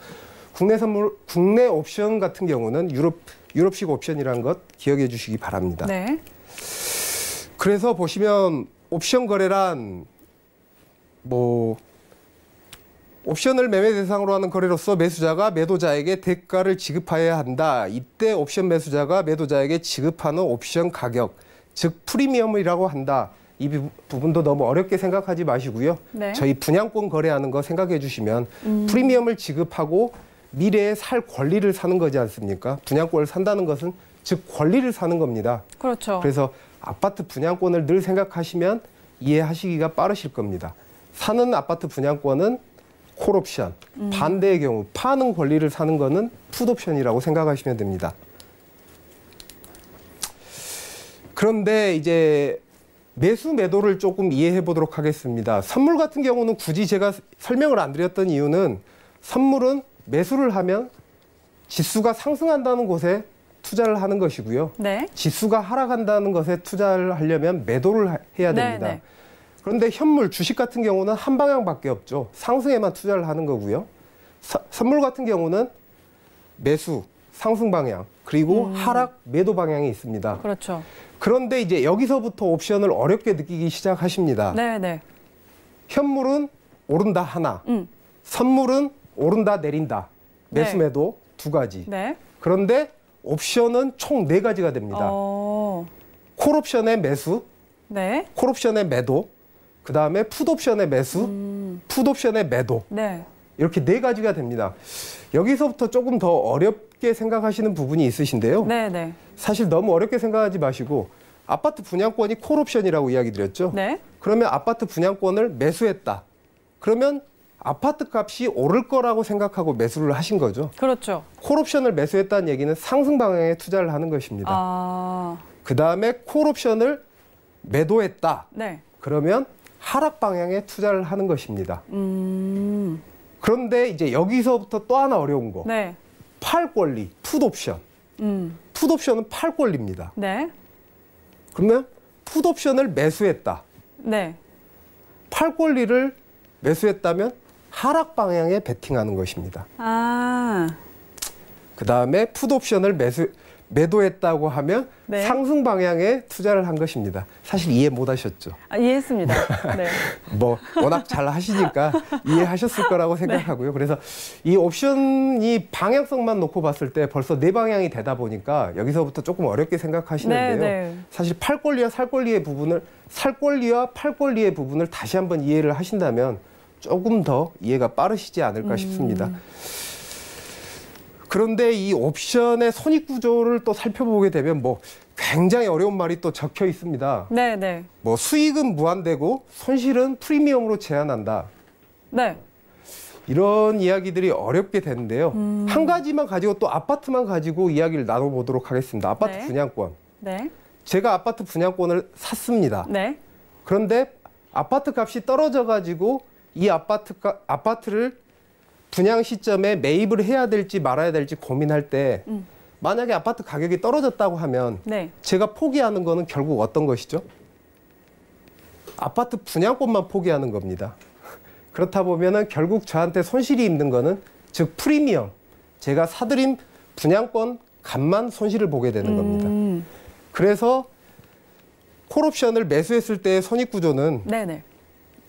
국내 옵션 같은 경우는 유럽식 옵션이라는 것 기억해 주시기 바랍니다. 네. 그래서 보시면 옵션 거래란 옵션을 매매 대상으로 하는 거래로서 매수자가 매도자에게 대가를 지급해야 한다. 이때 옵션 매수자가 매도자에게 지급하는 옵션 가격, 즉 프리미엄이라고 한다. 이 부분도 너무 어렵게 생각하지 마시고요. 네. 저희 분양권 거래하는 거 생각해 주시면 프리미엄을 지급하고 미래에 살 권리를 사는 거지 않습니까? 분양권을 산다는 것은 즉 권리를 사는 겁니다. 그렇죠. 그래서 아파트 분양권을 늘 생각하시면 이해하시기가 빠르실 겁니다. 사는 아파트 분양권은 콜옵션, 반대의 경우 파는 권리를 사는 거는 풋옵션이라고 생각하시면 됩니다. 그런데 이제 매수 매도를 조금 이해해 보도록 하겠습니다. 선물 같은 경우는 굳이 제가 설명을 안 드렸던 이유는 선물은 매수를 하면 지수가 상승한다는 곳에 투자를 하는 것이고요. 네. 지수가 하락한다는 것에 투자를 하려면 매도를 해야 됩니다. 네. 그런데 현물, 주식 같은 경우는 한 방향밖에 없죠. 상승에만 투자를 하는 거고요. 선물 같은 경우는 매수, 상승 방향, 그리고 하락, 매도 방향이 있습니다. 그렇죠. 그런데 이제 여기서부터 옵션을 어렵게 느끼기 시작하십니다. 네. 현물은 오른다 하나, 선물은 오른다 내린다. 매수, 네. 매도 두 가지. 네. 그런데 옵션은 총 네 가지가 됩니다. 콜옵션의 매수, 네. 콜옵션의 매도, 그 다음에 풋옵션의 매수, 풋옵션의 매도. 네. 이렇게 네 가지가 됩니다. 여기서부터 조금 더 어렵게 생각하시는 부분이 있으신데요. 네. 사실 너무 어렵게 생각하지 마시고 아파트 분양권이 콜옵션이라고 이야기 드렸죠. 네. 그러면 아파트 분양권을 매수했다. 그러면 아파트 값이 오를 거라고 생각하고 매수를 하신 거죠. 그렇죠. 콜옵션을 매수했다는 얘기는 상승 방향에 투자를 하는 것입니다. 그 다음에 콜옵션을 매도했다. 네. 그러면 하락 방향에 투자를 하는 것입니다. 그런데 이제 여기서부터 또 하나 어려운 거. 네. 팔 권리, 풋옵션. 풋옵션은 팔 권리입니다. 네. 그러면 풋옵션을 매수했다. 네. 팔 권리를 매수했다면 하락 방향에 베팅하는 것입니다. 그 다음에 풋옵션을 매도했다고 하면 네. 상승 방향에 투자를 한 것입니다. 사실 이해 못 하셨죠? 이해했습니다. 네. 워낙 잘 하시니까 이해하셨을 거라고 생각하고요. 그래서 이 옵션이 방향성만 놓고 봤을 때 벌써 네 방향이 되다 보니까 여기서부터 조금 어렵게 생각하시는데요. 네. 사실 팔 권리와 살 권리의 부분을 다시 한번 이해를 하신다면 조금 더 이해가 빠르시지 않을까 싶습니다. 그런데 이 옵션의 손익 구조를 또 살펴보게 되면 굉장히 어려운 말이 또 적혀 있습니다. 네. 수익은 무한대고 손실은 프리미엄으로 제한한다. 네. 이런 이야기들이 어렵게 되는데요. 한 가지만 가지고 또 아파트만 가지고 이야기를 나눠보도록 하겠습니다. 아파트 네. 분양권. 네. 제가 아파트 분양권을 샀습니다. 네. 그런데 아파트 값이 떨어져가지고 이 아파트를 분양 시점에 매입을 해야 될지 말아야 될지 고민할 때 만약에 아파트 가격이 떨어졌다고 하면 네. 제가 포기하는 거는 결국 어떤 것이죠? 아파트 분양권만 포기하는 겁니다. 그렇다 보면은 결국 저한테 손실이 있는 거는 즉 프리미엄, 제가 사들인 분양권 값만 손실을 보게 되는 겁니다. 그래서 콜옵션을 매수했을 때의 손익 구조는 네네.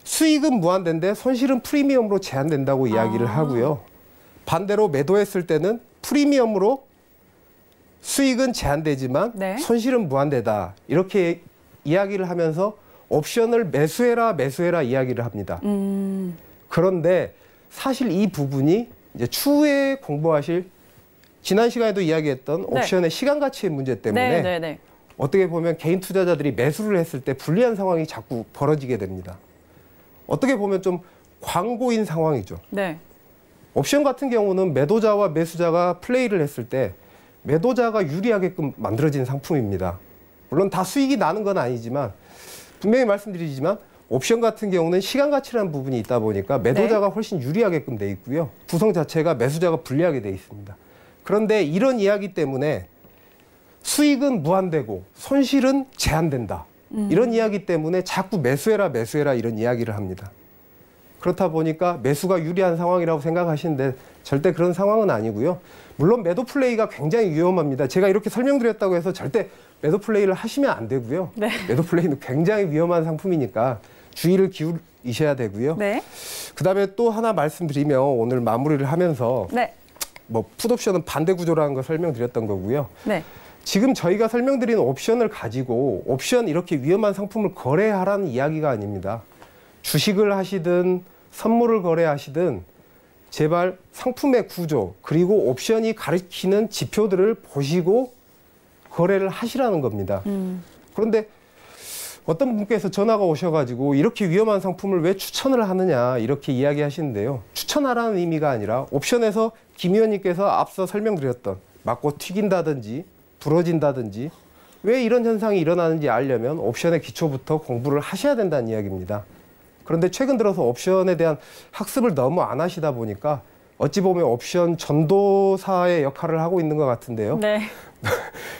수익은 무한대인데 손실은 프리미엄으로 제한된다고 이야기를 하고요. 반대로 매도했을 때는 프리미엄으로 수익은 제한되지만 네. 손실은 무한대다. 이렇게 이야기를 하면서 옵션을 매수해라 이야기를 합니다. 그런데 사실 이 부분이 이제 추후에 공부하실 지난 시간에도 이야기했던 네. 옵션의 시간 가치의 문제 때문에 네. 어떻게 보면 개인 투자자들이 매수를 했을 때 불리한 상황이 자꾸 벌어지게 됩니다. 어떻게 보면 좀 광고인 상황이죠. 네. 옵션 같은 경우는 매도자와 매수자가 플레이를 했을 때 매도자가 유리하게끔 만들어진 상품입니다. 물론 다 수익이 나는 건 아니지만 분명히 말씀드리지만 옵션 같은 경우는 시간 가치라는 부분이 있다 보니까 매도자가 훨씬 유리하게끔 돼 있고요. 구성 자체가 매수자가 불리하게 돼 있습니다. 그런데 이런 이야기 때문에 수익은 무한되고 손실은 제한된다. 이런 이야기 때문에 자꾸 매수해라 이런 이야기를 합니다. 그렇다 보니까 매수가 유리한 상황이라고 생각하시는데 절대 그런 상황은 아니고요. 물론 매도 플레이가 굉장히 위험합니다. 제가 이렇게 설명드렸다고 해서 절대 매도 플레이를 하시면 안 되고요. 네. 매도 플레이는 굉장히 위험한 상품이니까 주의를 기울이셔야 되고요. 네. 그다음에 또 하나 말씀드리면 오늘 마무리를 하면서 네. 뭐 풋옵션은 반대 구조라는 걸 설명드렸던 거고요. 네. 지금 저희가 설명드린 옵션을 가지고 옵션 이렇게 위험한 상품을 거래하라는 이야기가 아닙니다. 주식을 하시든 선물을 거래하시든 제발 상품의 구조 그리고 옵션이 가리키는 지표들을 보시고 거래를 하시라는 겁니다. 그런데 어떤 분께서 전화가 오셔가지고 이렇게 위험한 상품을 왜 추천을 하느냐 이렇게 이야기하시는데요. 추천하라는 의미가 아니라 옵션에서 김 의원님께서 앞서 설명드렸던 맞고 튀긴다든지 부러진다든지 왜 이런 현상이 일어나는지 알려면 옵션의 기초부터 공부를 하셔야 된다는 이야기입니다. 그런데 최근 들어서 옵션에 대한 학습을 너무 안 하시다 보니까 어찌 보면 옵션 전도사의 역할을 하고 있는 것 같은데요. 네.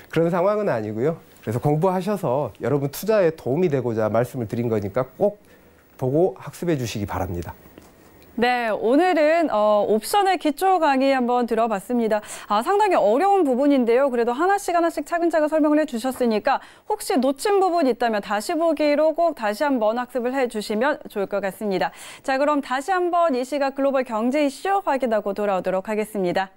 그런 상황은 아니고요. 그래서 공부하셔서 여러분 투자에 도움이 되고자 말씀을 드린 거니까 꼭 보고 학습해 주시기 바랍니다. 네, 오늘은 옵션의 기초 강의 한번 들어봤습니다. 상당히 어려운 부분인데요. 그래도 하나씩 차근차근 설명을 해주셨으니까 혹시 놓친 부분 있다면 다시 보기로 꼭 다시 한번 학습을 해주시면 좋을 것 같습니다. 자, 그럼 다시 한번 이 시각 글로벌 경제 이슈 확인하고 돌아오도록 하겠습니다.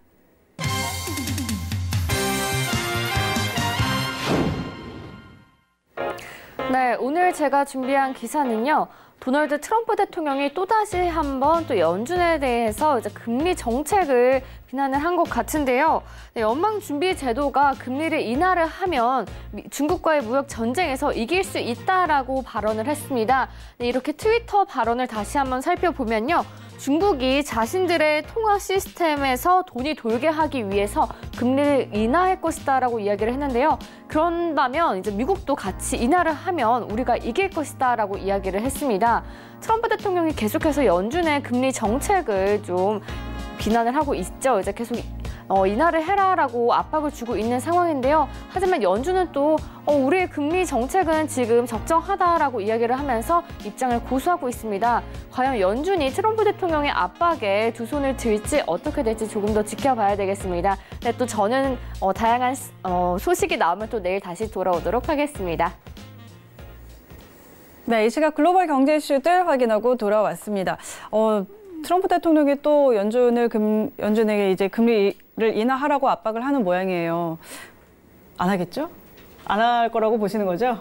네, 오늘 제가 준비한 기사는요. 도널드 트럼프 대통령이 또다시 한번 또 연준에 대해서 이제 금리 정책을 비난을 한 것 같은데요. 네, 연방준비제도가 금리를 인하를 하면 중국과의 무역 전쟁에서 이길 수 있다라고 발언을 했습니다. 네, 이렇게 트위터 발언을 다시 한번 살펴보면요. 중국이 자신들의 통화 시스템에서 돈이 돌게 하기 위해서 금리를 인하할 것이다라고 이야기를 했는데요. 그런다면 이제 미국도 같이 인하를 하면 우리가 이길 것이다라고 이야기를 했습니다. 트럼프 대통령이 계속해서 연준의 금리 정책을 좀 비난을 하고 있죠. 이제 계속 인하를 해라라고 압박을 주고 있는 상황인데요. 하지만 연준은 또 우리의 금리 정책은 지금 적정하다라고 이야기를 하면서 입장을 고수하고 있습니다. 과연 연준이 트럼프 대통령의 압박에 두 손을 들지 어떻게 될지 조금 더 지켜봐야 되겠습니다. 네, 또 저는 다양한 소식이 나오면 또 내일 다시 돌아오도록 하겠습니다. 네, 이 시각 글로벌 경제 이슈들 확인하고 돌아왔습니다. 트럼프 대통령이 또 연준에게 이제 금리를 인하하라고 압박을 하는 모양이에요. 안 하겠죠? 안 할 거라고 보시는 거죠?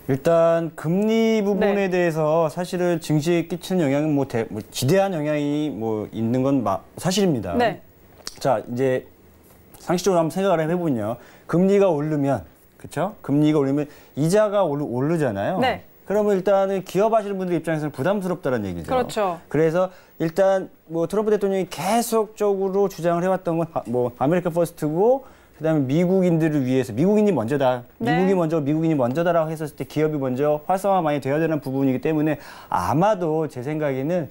일단 금리 부분에 네. 대해서 사실은 증시에 끼치는 영향은 지대한 영향이 있는 건 사실입니다. 네. 자, 이제 상식적으로 한번 생각을 해보면요. 금리가 오르면, 그렇죠? 금리가 오르면 이자가 오르잖아요. 네. 그러면 일단은 기업하시는 분들 입장에서는 부담스럽다는 얘기죠. 그렇죠. 그래서 일단 트럼프 대통령이 계속적으로 주장을 해왔던 건 아메리카 퍼스트고 그다음에 미국인들을 위해서 미국인이 먼저다. 네. 미국인이 먼저다라고 했었을 때 기업이 먼저 활성화 많이 되어야 되는 부분이기 때문에 아마도 제 생각에는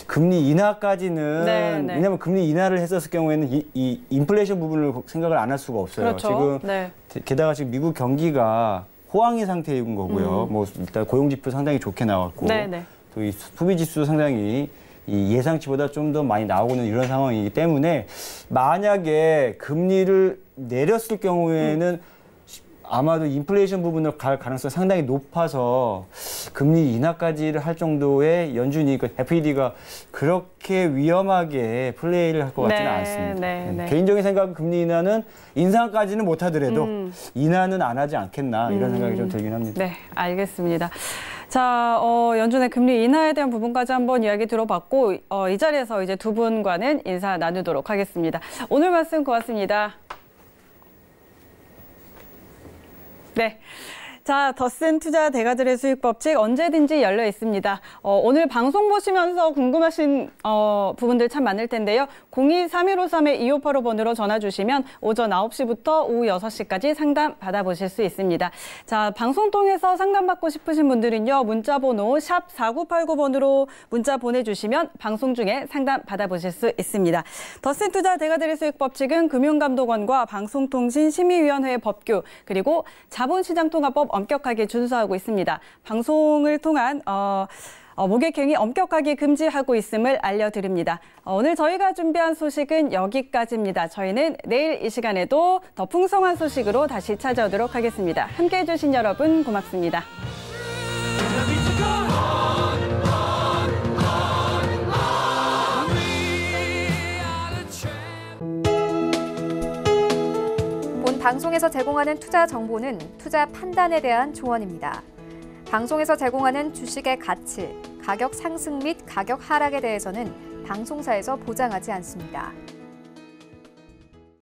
금리 인하까지는 네. 왜냐하면 금리 인하를 했었을 경우에는 이 인플레이션 부분을 생각을 안 할 수가 없어요. 그렇죠. 지금 네. 게다가 지금 미국 경기가 호황의 상태인 거고요. 일단 고용지표 상당히 좋게 나왔고 네네. 또 이 소비지수도 상당히 이 예상치보다 좀 더 많이 나오고는 이런 상황이기 때문에 만약에 금리를 내렸을 경우에는 아마도 인플레이션 부분으로 갈 가능성이 상당히 높아서 금리 인하까지를 할 정도의 연준이 그 FED가 그렇게 위험하게 플레이를 할 것 같지는 않습니다. 개인적인 생각은 금리 인하는 인상까지는 못하더라도 인하는 안 하지 않겠나 이런 생각이 좀 들긴 합니다. 네, 알겠습니다. 자, 연준의 금리 인하에 대한 부분까지 한번 이야기 들어봤고 이 자리에서 이제 두 분과는 인사 나누도록 하겠습니다. 오늘 말씀 고맙습니다. 네. 자, 더센 투자 대가들의 수익 법칙 언제든지 열려 있습니다. 오늘 방송 보시면서 궁금하신 부분들 참 많을 텐데요. 02-3153-2585번으로 전화 주시면 오전 9시부터 오후 6시까지 상담 받아보실 수 있습니다. 자, 방송 통해서 상담받고 싶으신 분들은요. 문자번호 샵 4989번으로 문자 보내주시면 방송 중에 상담 받아보실 수 있습니다. 더센 투자 대가들의 수익 법칙은 금융감독원과 방송통신심의위원회 법규 그리고 자본시장통화법 엄격하게 준수하고 있습니다. 방송을 통한 모객행위 엄격하게 금지하고 있음을 알려드립니다. 오늘 저희가 준비한 소식은 여기까지입니다. 저희는 내일 이 시간에도 더 풍성한 소식으로 다시 찾아오도록 하겠습니다. 함께해 주신 여러분 고맙습니다. 방송에서 제공하는 투자 정보는 투자 판단에 대한 조언입니다. 방송에서 제공하는 주식의 가치, 가격 상승 및 가격 하락에 대해서는 방송사에서 보장하지 않습니다.